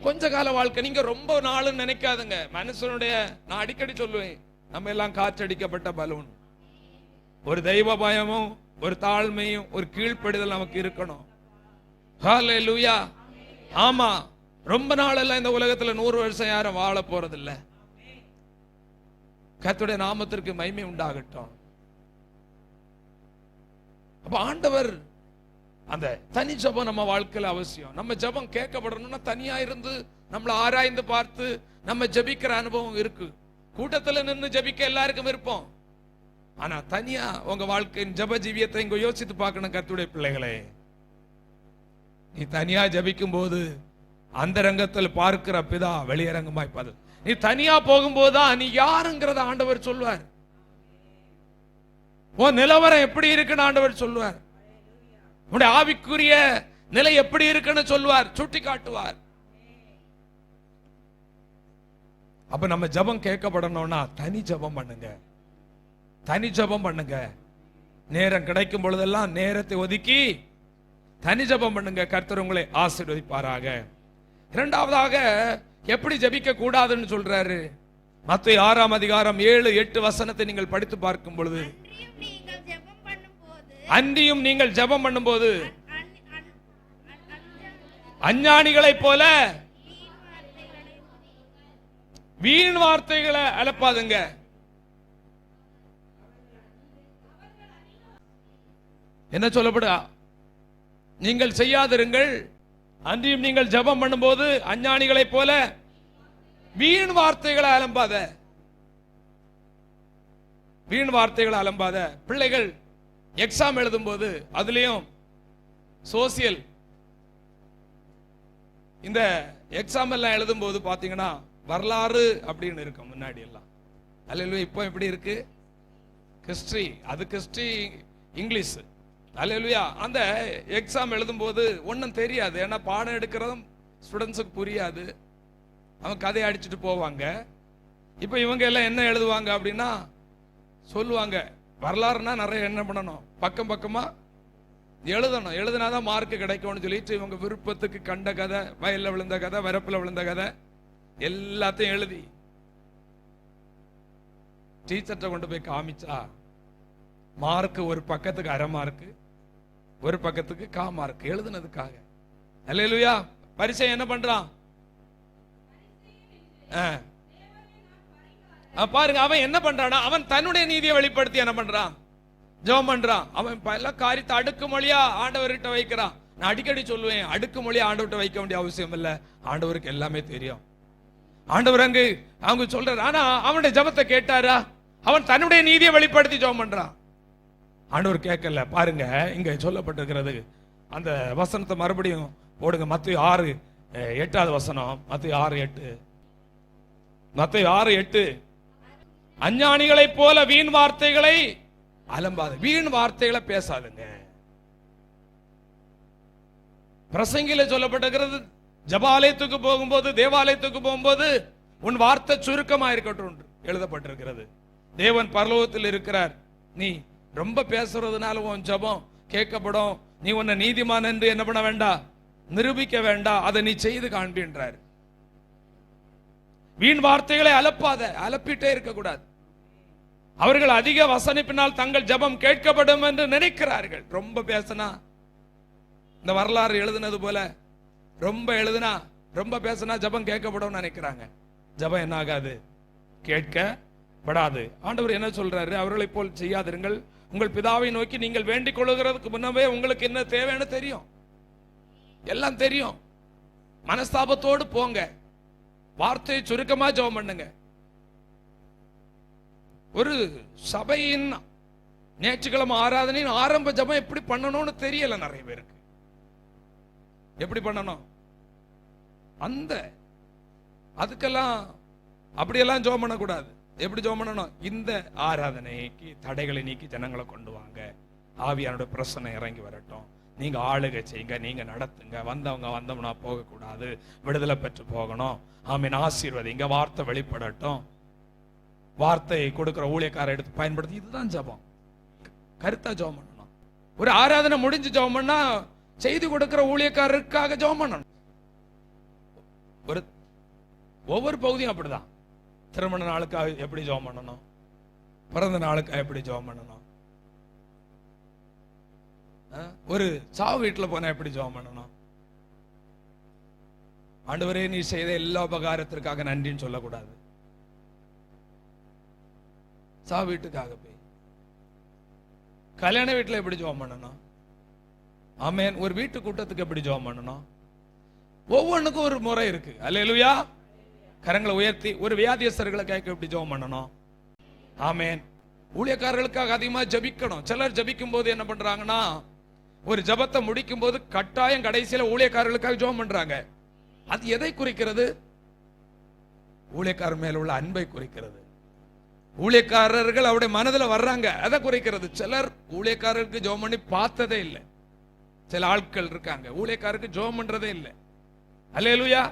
S1: கொஞ்ச கால வாழ்க்கை. நீங்க ரொம்ப நாள் நினைக்காதுங்க. மனுஷனுடைய, நான் அடிக்கடி சொல்லுவேன், நம்ம எல்லாம் காற்றடிக்கப்பட்ட பலூன். ஒரு தெய்வ பயமும் ஒரு தாழ்மையும் ஒரு கீழ்ப்படிதல் நமக்கு இருக்கணும். ஹல்லேலூயா. ஆமா, ரொம்ப நாள் எல்லாம் இந்த உலகத்துல 100 வருஷம் யாரும் வாழ போறதில்லை. கர்த்தருடைய நாமத்திற்கு மகிமை உண்டாகட்டும். அப்ப ஆண்டவர் அந்த தனி ஜபம் நம்ம வாழ்க்கையில அவசியம். நம்ம ஜபம் கேட்கப்படணும்னா தனியா இருந்து நம்மளை ஆராய்ந்து பார்த்து நம்ம ஜபிக்கிற அனுபவம் இருக்கு. கூட்டத்துல நின்று ஜபிக்க எல்லாருக்கும் இருப்போம். ஆனா தனியா உங்க வாழ்க்கையின் ஜப ஜீவியத்தை இங்க யோசித்து பார்க்கணும். கர்த்தருடைய பிள்ளைகளே, நீ தனியா ஜபிக்கும் போது அந்த ரங்கத்தில் பார்க்கிற பிதா வெளியரங்கமாய் பாது. நீ தனியா போகும்போதுதான் நீ யாருங்கிறத ஆண்டவர் சொல்வார். உன் நிலவரம் எப்படி இருக்குன்னு ஆண்டவர் சொல்வார். உன்னுடைய ஆவிக்குரிய நிலை எப்படி இருக்குன்னு சொல்வார், சுட்டி காட்டுவார். அப்ப நம்ம ஜபம் கேட்கப்படணும்னா தனி ஜபம் பண்ணுங்க. தனி ஜபம் பண்ணுங்க. நேரம் கிடைக்கும் பொழுதெல்லாம் நேரத்தை ஒதுக்கி தனி ஜபம் பண்ணுங்க. கர்த்தர் உங்களை ஆசீர்வதிப்பாராக. இரண்டாவதாக எப்படி ஜபிக்க கூடாதுன்னு சொல்றாரு. மத்தேயு 6ஆம் அதிகாரம் 7-8 வசனத்தை நீங்கள் படித்து பார்க்கும் பொழுது, அன்றியும் நீங்கள் ஜெபம் பண்ணும்போது அஞ்ஞானிகளைப் போல வீண் வார்த்தைகளை அலப்பாதுங்க. என்ன சொல்லப்பட? நீங்கள் செய்யாதிருங்கள், அன்றியும் நீங்கள் ஜெபம் பண்ணும்போது அஞ்ஞானிகளைப் போல வீண் வார்த்தைகளை அலம்பாத. வீண் வார்த்தைகளை அலம்பாத. பிள்ளைகள் எக்ஸாம் எழுதும் போது அதுலயும் சோசியல் இந்த எக்ஸாம் எல்லாம் எழுதும் போது பாத்தீங்கன்னா வரலாறு அப்படின்னு இருக்கும் முன்னாடி எல்லாம். அல்லேலூயா. இப்போ எப்படி இருக்கு? ஹிஸ்டரி. அது ஹிஸ்டரி இங்கிலீஷ். அல்லேலூயா. அந்த எக்ஸாம் எழுதும் போது ஒன்னும் தெரியாது. ஏன்னா பாடம் எடுக்கிறதும் ஸ்டூடெண்ட்ஸுக்கு புரியாது. அவங்க கதையை அடிச்சுட்டு போவாங்க. இப்ப இவங்க எல்லாம் என்ன எழுதுவாங்க அப்படின்னா சொல்லுவாங்க, வரலாறுனா நிறைய என்ன பண்ணணும், பக்கம் பக்கமா எழுதணும். எழுதினாதான் மார்க் கிடைக்கும்னு சொல்லிட்டு இவங்க விருப்பத்துக்கு கண்ட கதை, வயல்ல விழுந்த கதை, வரப்புல விழுந்த கதை எல்லாத்தையும் எழுதி டீச்சர்ட்ட கொண்டு போய் காமிச்சா மார்க் ஒரு பக்கத்துக்கு அரை மார்க், ஒரு பக்கத்துக்கு கா மார்க் எழுதுனதுக்காக. அல்லேலூயா. பரிசை என்ன பண்றான் பாருங்க. அவன் என்ன பண்றானா, அவன் தன்னுடைய நீதியை வெளிப்படுத்தி என்ன பண்றான், ஜெபம் பண்றான். அவன் பல காரியத்தை அடுக்குமொழியா ஆண்டவர்கிட்ட வைக்கிறான். நான் அடிக்கடி சொல்லுவேன், அடுக்குமொழியா ஆண்டவர்கிட்ட வைக்க வேண்டிய அவசியம் இல்ல. ஆண்டவருக்கு எல்லாமே தெரியும். ஆண்டவர் அவங்க சொல்றாரு. ஆனா அவனுடைய ஜெபத்தை கேட்டாரா? அவன் தன்னுடைய நீதியை வெளிப்படுத்தி ஜெபம் பண்றான். ஆண்டவர் கேட்கல. பாருங்க, இங்க சொல்லப்பட்டிருக்கிறது அந்த வசனத்தை மறுபடியும் போடுங்க. மத்தேயு 6:8 வசனம். மத்தேயு 6:8. மத்தேயு 6:8. அஞ்ஞானிகளைப் போல வீண் வார்த்தைகளை அலம்பாது. வீண் வார்த்தைகளை பேசாதுங்க. பிரசங்கில சொல்லப்பட்டிருக்கிறது, ஜபாலயத்துக்கு போகும்போது, தேவாலயத்துக்கு போகும்போது உன் வார்த்தை சுருக்கமா இருக்கட்டும் எழுதப்பட்டிருக்கிறது. தேவன் பரலோகத்தில் இருக்கிறார். நீ ரொம்ப பேசுறதுனால உன் ஜெபம் கேட்கப்படும். நீ உன்னை நீதிமான் என்று என்ன பண்ண வேண்டாம், நிரூபிக்க வேண்டாம். அதை நீ செய்து காண்பின்றார். வீண் வார்த்தைகளை அலப்பாத. அலப்பிட்டே இருக்க கூடாது. அவர்கள் அதிக வசனிப்பினால் தங்கள் ஜெபம் கேட்கப்படும் என்று நினைக்கிறார்கள். ரொம்ப பேசினா இந்த வரலாறு எழுதுனது போல ரொம்ப எழுதுனா, ரொம்ப பேசினா ஜபம் கேட்கப்படும் நினைக்கிறாங்க. ஜபம் என்ன ஆகாது? கேட்கப்படாது. ஆண்டவர் என்ன சொல்றாரு? அவர்களை போல் செய்யாதிருங்கள், உங்கள் பிதாவை நோக்கி நீங்கள் வேண்டிக் கொள்ளுகிறதுக்கு முன்னமே உங்களுக்கு என்ன தேவைன்னு தெரியும், எல்லாம் தெரியும். மனஸ்தாபத்தோடு போங்க, வார்த்தையை சுருக்கமா ஜெபம் பண்ணுங்க. ஒரு சபையின் ஞாயிற்றுக்கிழமை ஆராதனையின் ஆரம்ப ஜெபம் எப்படி பண்ணணும்னு தெரியல நிறைய பேருக்கு. எப்படி பண்ணணும்? அதுக்கெல்லாம் அப்படியெல்லாம் ஜெபம் பண்ணக்கூடாது. எப்படி ஜெபம் பண்ணணும்? இந்த ஆராதனைக்கு தடைகளை நீக்கி ஜனங்களை கொண்டு வாங்க, ஆவியானோட பிரசன்னம் இறங்கி வரட்டும், நீங்க ஆளுகை செய்யுங்க, நீங்க நடத்துங்க, வந்தவனா போக கூடாது, விடுதலை பெற்று போகணும், ஆமீன், ஆசீர்வதிங்க, வார்த்தை வெளிப்படட்டும், வார்த்தையை கொடுக்கிற ஊழியக்காரரை எடுத்து பயன்படுத்தி. இதுதான் ஜெபம். கருத்தா ஜெபம் பண்ணணும். ஒரு ஆராதனை முடிஞ்சு ஜெபம் பண்ணா செய்தி கொடுக்கிற ஊழியக்காரருக்காக ஜெபம் பண்ணணும். ஒவ்வொரு பகுதியும் அப்படிதான். திருமண நாளுக்காக எப்படி ஜெபம் பண்ணணும், பிறந்த நாளுக்காக எப்படி ஜெபம் பண்ணணும், ஒரு சாவு வீட்டுல போனா எப்படி ஜெபம் பண்ணணும். ஆண்டவரே நீ செய்த எல்லா உபகாரத்திற்காக நன்றின்னு சொல்லக்கூடாது. சாவு வீட்டுக்காக போய். கல்யாண வீட்டுல எப்படி ஜெபம் பண்ணணும், ஆமென். ஒரு வீட்டு கூட்டத்துக்கு எப்படி ஜெபம் பண்ணணும். ஒவ்வொன்றுக்கும் ஒரு முறை இருக்கு. அல்லேலூயா. கரங்களை உயர்த்தி. ஒரு வியாதியஸ்தர்களை கேட்க எப்படி ஜெபம் பண்ணணும், ஆமென். ஊழியக்காரர்களுக்காக அதிகமா ஜபிக்கணும். சிலர் ஜபிக்கும் போது என்ன பண்றாங்கன்னா, ஒரு ஜபத்தை முடிக்கும் போது கட்டாயம் கடைசியில ஊழியக்காரர்களுக்காக ஜெபம் பண்றாங்க. அது எதை குறிக்கிறது? ஊழியக்காரர் மேல உள்ள அன்பை குறிக்கிறது. ஊழியக்காரர்கள் அவருடைய மனதில் வர்றாங்க, அதை குறிக்கிறது. சிலர் ஊழியக்காரருக்கு ஜெபம் பண்ணி பார்த்ததே இல்லை. சில ஆட்கள் இருக்காங்க ஊழியக்காரருக்கு ஜெபம் பண்றதே இல்லை. அல்லேலூயா,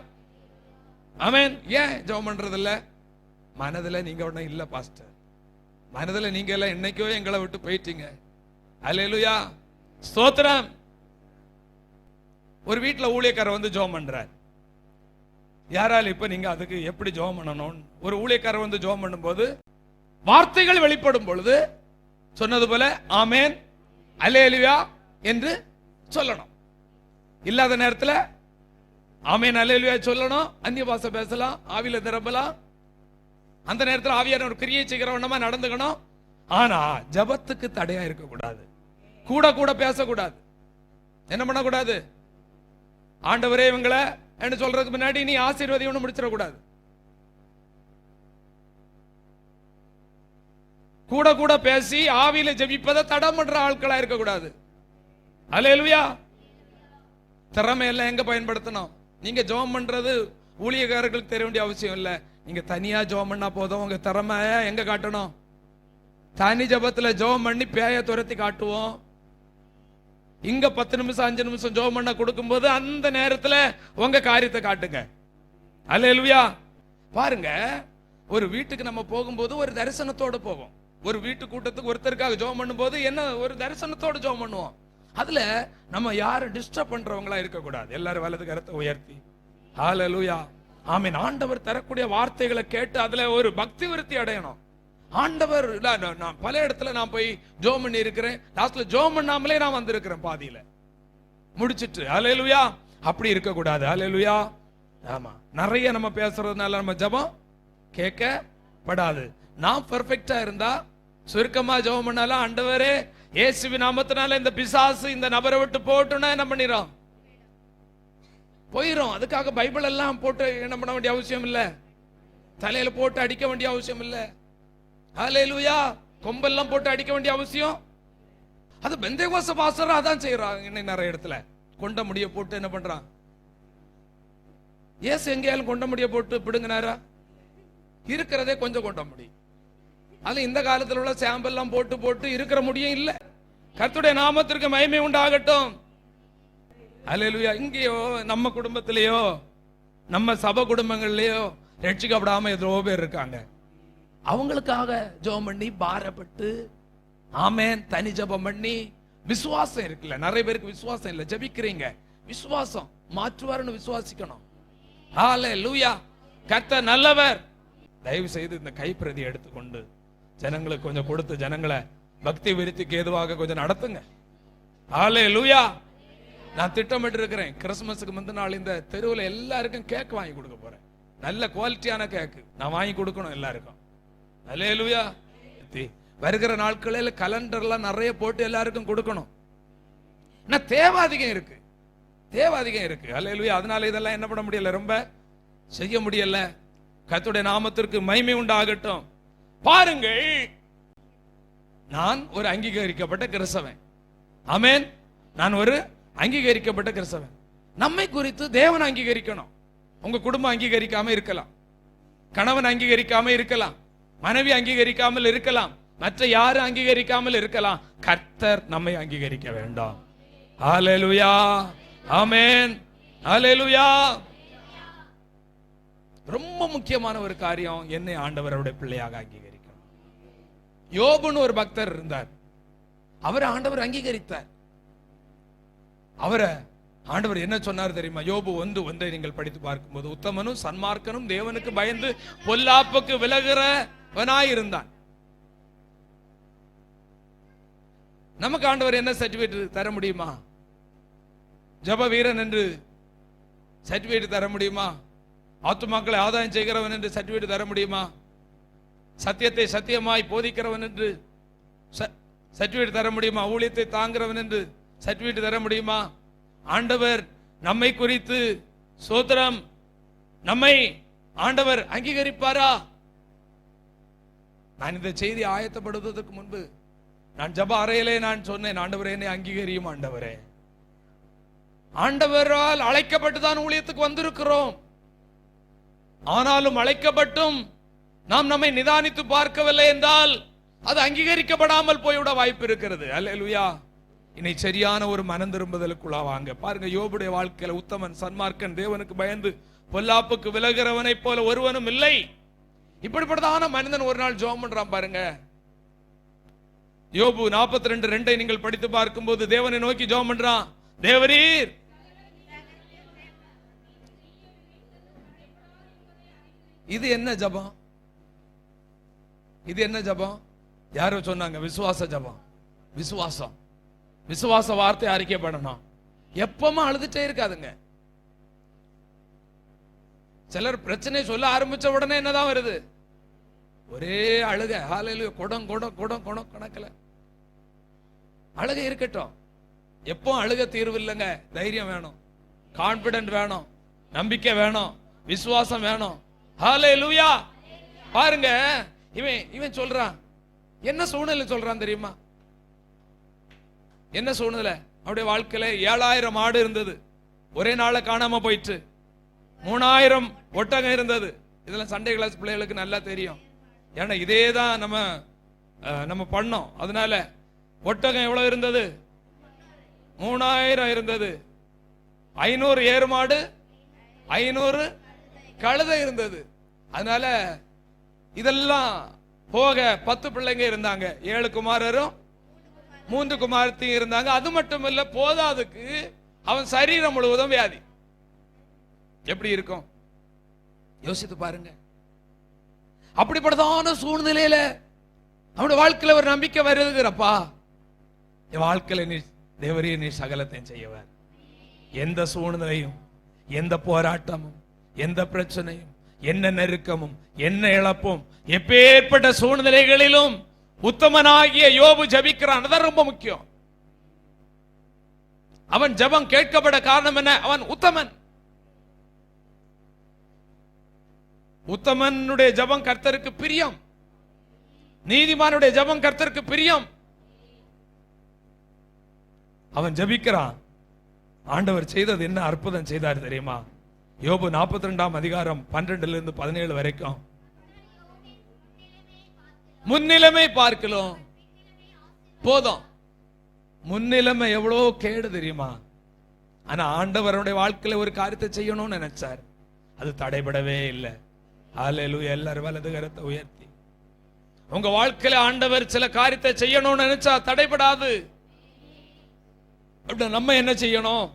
S1: ஆமென். ஏன் ஜெபம் பண்றது இல்ல? மனதுல நீங்க ஒன்னும் இல்ல பாஸ்டர், மனதுல நீங்க எல்லாம் என்னைக்கோ எங்களை விட்டு போயிட்டீங்க. அல்லேலூயா, ஸ்தோத்திரம். ஒரு வீட்டுல ஊழியக்காரர் வந்து ஜெபம் பண்றார். யாரால இப்ப நீங்க அதுக்கு எப்படி ஜெபம் பண்ணணும்? ஒரு ஊழியக்காரர் வந்து ஜெபம் பண்ணும்போது வார்த்தைகள் வெளிப்படும் பொழுது சொன்னது போல ஆமென், அல்லேலூயா என்று சொல்லணும். இல்லாத நேரத்துல ஆமென் அல்லேலூயா சொல்லணும். அந்நிய பாஷை பேசலாம், ஆவியில நிரம்பலாம். அந்த நேரத்தில் ஆவியான ஒரு கிரியை செய்கிறவனமா நடந்துக்கணும். ஆனா ஜபத்துக்கு தடையா இருக்க கூடாது. கூட கூட பேசக்கூடாது. என்ன பண்ணக்கூடாது? ஆண்டவரே இவங்களை என்று சொல்றதுக்கு முன்னாடி நீ ஆசீர்வாதி ஒண்ணு முடிச்சிட கூடாது. கூட கூட பேசி ஆவியில ஜெபிப்பதை தடம் பண்ற ஆட்களா இருக்க கூடாது. அல்லேலூயா. திறமையெல்லாம் எங்க பயன்படுத்தணும்? நீங்க ஜெபம் பண்றது ஊழியக்காரர்களுக்கு தெரிய வேண்டிய அவசியம் இல்ல. நீங்க தனியா ஜெபம் பண்ணா போதும். உங்க திறமைய எங்க காட்டணும்? தனி ஜெபத்துல ஜெபம் பண்ணி பேய துரத்தி காட்டுவோம். இங்க 10 நிமிஷம் 5 நிமிஷம் ஜெபம் பண்ண கொடுக்கும் போது அந்த நேரத்துல உங்க காரியத்தை காட்டுங்க. அல்லேலூயா. பாருங்க, ஒரு வீட்டுக்கு நம்ம போகும்போது ஒரு தரிசனத்தோடு போவோம். ஒரு வீட்டு கூட்டத்துக்கு ஒருத்தருக்காக ஜெபம் பண்ணும் போது என்ன ஒரு தரிசனத்தோடு ஜெபம் பண்ணுவோம். அதுல நம்ம யாரும் டிஸ்டர்ப் பண்றவங்களா இருக்க கூடாது. எல்லாரும் வலது கரத்தை உயர்த்தி ஹல்லேலூயா, ஆமென். ஆண்டவர் தரக்கூடிய வார்த்தைகளை கேட்டு அதுல ஒரு பக்தி விருத்தி அடையணும். ஆண்டவர் நான் பல இடத்துல நான் போய் ஜெபம் பண்ணி இருக்கிறேன். லாஸ்ட்ல ஜெபம் பண்ணாமலே நான் வந்திருக்கிறேன் பாதியில முடிச்சிட்டு. ஹல்லேலூயா. அப்படி இருக்க கூடாது. ஹல்லேலூயா. ஆமா, நிறைய நம்ம பேசுறதுனால நம்ம ஜெபம் கேட்கப்படாது. நான் பெர்ஃபெக்ட்டா இருந்தா சுருக்கமா ஜெபம் பண்ணாலும் ஆண்டவரே இயேசுவின் நாமத்தினால இந்த பிசாசு இந்த நபரை விட்டு போட்டுனா என்ன பண்ணிரும்? போயிரும். அதுக்காக பைபிள் எல்லாம் போட்டு என்ன பண்ண வேண்டிய அவசியம் இல்ல. தலையில போட்டு அடிக்க வேண்டிய அவசியம் இல்ல. ஹல்லேலூயா. கொம்பெல்லாம் போட்டு அடிக்க வேண்டிய அவசியம். அது பெந்தேகோஸ்தே பாஸ்டர் அதான் செய்யறாங்க. இன்னைக்கு நிறைய இடத்துல கொண்ட முடிய போட்டு என்ன பண்றான்? ஏசு எங்கேயாலும் கொண்ட முடிய போட்டு பிடுங்கினாரா? இருக்கிறதே கொஞ்சம் கொண்ட முடி. அது இந்த காலத்தில் உள்ள சாம்பல் எல்லாம் போட்டு போட்டு இருக்கிற முடியும் இல்ல. கர்த்தருடைய நாமத்திற்கு மகிமை உண்டாகட்டும். அல்லேலூயா. இங்கேயோ நம்ம குடும்பத்திலேயோ நம்ம சபை குடும்பங்கள்லயோ ரட்சிக்கப்படாம எவ்வளவோ பேர் இருக்காங்க. அவங்களுக்காக ஜெபம் பண்ணி பாரப்பட்டு ஆமென் தனி ஜெபம் பண்ணி விசுவாசம் இருக்குல்ல. நிறைய பேருக்கு விசுவாசம் இல்ல. ஜெபிக்கிறீங்க, விசுவாசம் மாற்றுவார்னு விசுவாசிக்கணும். ஹல்லேலூயா. கர்த்தர் நல்லவர். தயவு செய்து இந்த கைப்பிரதி எடுத்துக்கொண்டு ஜனங்களுக்கு கொஞ்சம் கொடுத்து ஜனங்களை பக்தி விருத்திக்கு ஏதுவாக கொஞ்சம் நடத்துங்க. ஹல்லேலூயா. நான் திட்டமிட்டு இருக்கிறேன், கிறிஸ்துமஸுக்கு முந்தின நாள் இந்த தெருவில் எல்லாருக்கும் கேக் வாங்கி கொடுக்க போறேன். நல்ல குவாலிட்டியான கேக்கு நான் வாங்கி கொடுக்கணும் எல்லாருக்கும். அல்லேலூயா. வருகிற நாட்களில் கலண்டர்லாம் நிறைய போட்டு எல்லாருக்கும் கொடுக்கணும். தேவை அதிகம் இருக்கு, தேவை அதிகம் இருக்கு. அல்லேலூயா. அதனால இதெல்லாம் என்ன பண்ண முடியல, ரொம்ப செய்ய முடியல. கர்த்தருடைய நாமத்திற்கு மகிமை உண்டாகட்டும். பாருங்கள், நான் ஒரு அங்கீகரிக்கப்பட்ட கிறிஸ்தவன். ஆமென். நான் ஒரு அங்கீகரிக்கப்பட்ட கிறிஸ்தவன். நம்மை குறித்து தேவன் அங்கீகரிக்கணும். உங்க குடும்பம் அங்கீகரிக்காம இருக்கலாம், கணவன் அங்கீகரிக்காம இருக்கலாம், மனைவி அங்கீகரிக்காமல் இருக்கலாம், மற்ற யாரும் அங்கீகரிக்காமல் இருக்கலாம். கர்த்தர் நம்மை அங்கீகரிக்க வேண்டாம். ஹல்லேலூயா. ஆமென். ஹல்லேலூயா. ரொம்ப முக்கியமான ஒரு காரியம், என்னை ஆண்டவருடைய பிள்ளையாக அங்கீகரிக்கணும். யோபுன்னு ஒரு பக்தர் இருந்தார். அவரை ஆண்டவர் அங்கீகரித்தார். அவரை ஆண்டவர் என்ன சொன்னார் தெரியுமா? யோபு 1:1 நீங்கள் படித்து பார்க்கும்போது, உத்தமனும் சன்மார்க்கனும் தேவனுக்கு பயந்து பொல்லாப்புக்கு விலகுறவனாயிருந்தான். நமக்கு ஆண்டவர் என்ன சர்டிபிகேட் தர முடியுமா? ஜப வீரன் என்று சர்டிபிகேட் தர முடியுமா? ஆத்துமாக்களை ஆதாயம் செய்கிறவன் என்று சர்டிபிகேட் தர முடியுமா? சத்தியத்தை சத்தியமாய் போதிக்கிறவன் என்று சர்டிபிகேட் தர முடியுமா? ஊழியத்தை தாங்கிறவன் என்று சர்டிபிகேட் தர முடியுமா? ஆண்டவர் நம்மை குறித்து சோத்திரம், நம்மை ஆண்டவர் அங்கீகரிப்பாரா? நான் இந்த செய்தி ஆயத்தப்படுவதற்கு முன்பு நான் ஜப அறையிலே நான் சொன்னேன், ஆண்டவரே என்னை அங்கீகரியும் ஆண்டவரே. ஆண்டவரால் அழைக்கப்பட்டு தான் ஊழியத்துக்கு வந்திருக்கிறோம். ஆனாலும் அழைக்கப்பட்டும் நாம் நம்மை நிதானித்து பார்க்கவில்லை என்றால் அது அங்கீகரிக்கப்படாமல் போய்விட வாய்ப்பு இருக்கிறது. அல்லேலூயா. இனி சரியான ஒரு மனம் திரும்புதலுக்குள்ளா வாங்க. பாருங்க, யோபுடைய வாழ்க்கையில உத்தமன் சன்மார்க்கன் தேவனுக்கு பயந்து பொல்லாப்புக்கு விலகிறவனை போல ஒருவனும் இல்லை. இப்படிப்பட்டதான மனிதன் ஒரு நாள் ஜெபம் பண்றான். பாருங்க, யோபு 42:2 நீங்கள் படித்து பார்க்கும்போது தேவனை நோக்கி ஜெபம் பண்றான். தேவரீர் இது என்ன ஜெபம்? இது என்ன ஜெபம்? யாரோ சொன்னாங்க, விசுவாச ஜெபம். விசுவாசம், விசுவாச வார்த்தை அறிக்கைப்படணும். எப்பமா அழுதுட்டே இருக்காதுங்க. சிலர் பிரச்சனை சொல்ல ஆரம்பிச்ச உடனே என்னதான் வருது? ஒரே அழுக. ஹல்லேலூயா. குடம் குடம் குடம் குடம் கணக்கில் அழுக இருக்கட்டும். எப்போ அழுக தீர்வு இல்லைங்க. தைரியம் வேணும், கான்பிடன்ட் வேணும், நம்பிக்கை வேணும், விசுவாசம் வேணும். ஹல்லேலூயா. பாருங்க, இவன் சொல்றான், என்ன சூழ்நிலை சொல்றான் தெரியுமா? என்ன சூழ்நிலை? அவருடைய வாழ்க்கையில 7000 ஆடு இருந்தது, ஒரே நாள காணாம போயிட்டு. 3000 ஒட்டகம் இருந்தது. இதெல்லாம் சண்டே கிளாஸ் பிள்ளைகளுக்கு நல்லா தெரியும். ஏன்னா இதே தான் நம்ம பண்ணோம். அதனால ஒட்டகம் எவ்வளவு இருந்தது? 3000 இருந்தது. 500 ஏறு மாடு, 500 கழுதை இருந்தது. அதனால இதெல்லாம் போக 10 பிள்ளைங்க இருந்தாங்க. 7 குமாரரும் 3 குமாரத்தையும் இருந்தாங்க. அது மட்டும் இல்ல, போதாதுக்கு அவன் சரீரம் முழுவதும் வியாதி. எப்படி இருக்கும் யோசித்து பாருங்க. அப்படிப்பட்டதான சூழ்நிலையில அவனுடைய வாழ்க்கையில ஒரு நம்பிக்கை வருகிறப்பா, என் வாழ்க்கையில நீ தேவரே நீ சகலத்தையும் செய்யவர். எந்த சூழ்நிலையும், எந்த போராட்டமும், எந்த பிரச்சனையும், என்ன நெருக்கமும், என்ன இழப்பும், எப்பேற்பட்ட சூழ்நிலைகளிலும் உத்தமனாகிய யோபு ஜபிக்கிறான். அதான் ரொம்ப முக்கியம். அவன் ஜபம் கேட்கப்பட காரணம் என்ன? அவன் உத்தமன். உத்தமனுடைய ஜபம் கர்த்தருக்கு பிரியம். நீதிமானுடைய ஜபம் கர்த்தருக்கு பிரியம். அவன் ஜபிக்கிறான். ஆண்டவர் செய்தது என்ன அற்புதம் செய்தார் தெரியுமா? யோபு 42 அதிகாரம் 12 17 வரைக்கும் முன்னிலைமை பார்க்கலாம். போதும். முன்னிலைமை எவ்வளவு கேடு தெரியுமா? ஆனா ஆண்டவருடைய வாழ்க்கையில ஒரு காரியத்தை செய்யணும்னு நினைச்சார், அது தடைபடவே இல்லை. ஹல்லேலூயா. எல்லாரும் வலது கரத்தை உயர்த்தி, உங்க வாழ்க்கையில ஆண்டவர் சில காரியத்தை செய்யணும்னு நினைச்சா தடைபடாது. நம்ம என்ன செய்யணும்?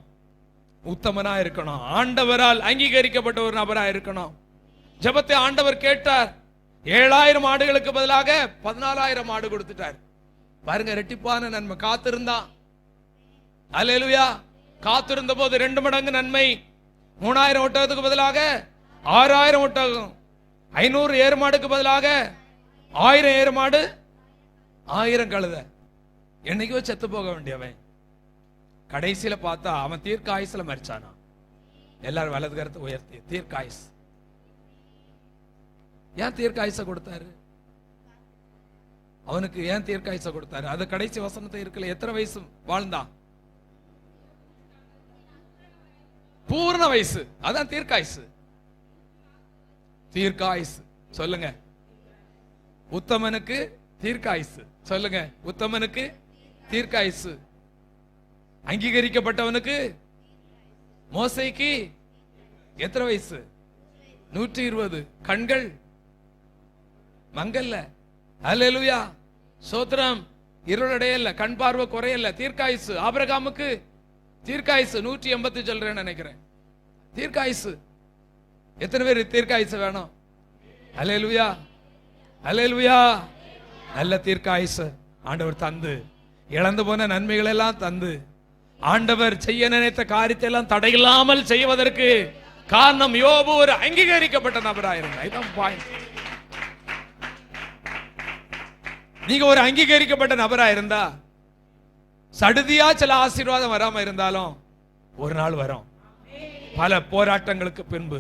S1: உத்தமனா இருக்கணும், ஆண்டவரால் அங்கீகரிக்கப்பட்ட ஒரு நபரா இருக்கணும். ஜெபத்தை ஆண்டவர் கேட்டார். 7000 ஆடுகளுக்கு பதிலாக 14000 ஆடு கொடுத்துட்டார். பாருங்க, ரெட்டிப்பான நன்மை காத்திருந்தான். அல்லேலூயா. காத்திருந்த போது 2 மடங்கு நன்மை. 3000 ஒட்டகத்துக்கு பதிலாக 6000 ஒட்டகம், 500 ஏறுமாடுக்கு பதிலாக 1000 ஏறுமாடு, 1000 கழுத. என்னைக்கோ செத்து போக வேண்டியவன் கடைசியில பார்த்தா அவன் தீர்க்க ஆயுசுல மரிச்சானா. எல்லாரும் வலது கருத்தை உயர்த்தி தீர்க்க ஆயுசு. ஏன் தீர்க்க ஆயுச கொடுத்தாரு? அவனுக்கு ஏன் தீர்க்க ஆயுச கொடுத்தாரு? அது கடைசி வசனத்தை இருக்கல. எத்தனை வயசு வாழ்ந்தான்? பூர்ண வயசு. அதான் தீர்க்காயுசு. தீர்க்காயுசு சொல்லுங்க. உத்தமனுக்கு தீர்க்காயுசு சொல்லுங்க. உத்தமனுக்கு தீர்க்காயுசு. அங்கீகரிக்கப்பட்டவனுக்கு மோசேக்கு எத்தனை வயசு? 120. கண்கள் மங்கல்ல. அல்லேலூயா, சோத்திரம். இருளடையல்ல, கண் பார்வை குறையல்ல, தீர்க்காயுசு. ஆபிரகாமுக்கு தீர்க்காயுசு 180 சொல்றேன்னு நினைக்கிறேன். தீர்க்காயுசு. எத்தனை பேர் தீர்க்காயுசு வேணும்? அல்லேலூயா, அல்லேலூயா. நல்ல தீர்க்காயுசு ஆண்டவர் தந்து, இழந்து போன நன்மைகள் எல்லாம் தந்து, ஆண்டவர் செய்ய நினைத்த காரியத்தை எல்லாம் தடையில்லாமல் செய்வதற்கு காரணம் யோபு ஒரு அங்கீகரிக்கப்பட்ட நபராயிருந்தார். இதான் பாயிண்ட். நீங்க ஒரு அங்கீகரிக்கப்பட்ட நபரா இருந்தா சடுதியா சில ஆசீர்வாதம் வராம இருந்தாலும் ஒரு நாள் வரும். பல போராட்டங்களுக்கு பின்பு,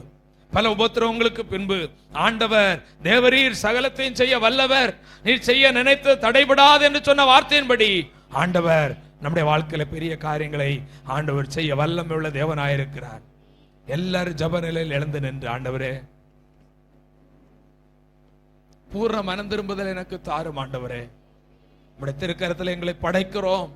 S1: பல உபத்திரவங்களுக்கு பின்பு ஆண்டவர் தேவரீர் சகலத்தையும் செய்ய வல்லவர், நீர் செய்ய நினைத்து தடைபடாது என்று சொன்ன வார்த்தையின்படி ஆண்டவர் நம்முடைய வாழ்க்கையில பெரிய காரியங்களை ஆண்டவர் செய்ய வல்லமை உள்ள தேவனாயிருக்கிறார். எல்லாரும் ஜப நிலையில் எழுந்து நின்று, ஆண்டவரே பூர்ண மனம் திரும்புதல் எனக்கு தாரும். ஆண்டவரே உம்முடைய திருக்கரத்தில் எங்களை படைக்கிறோம்.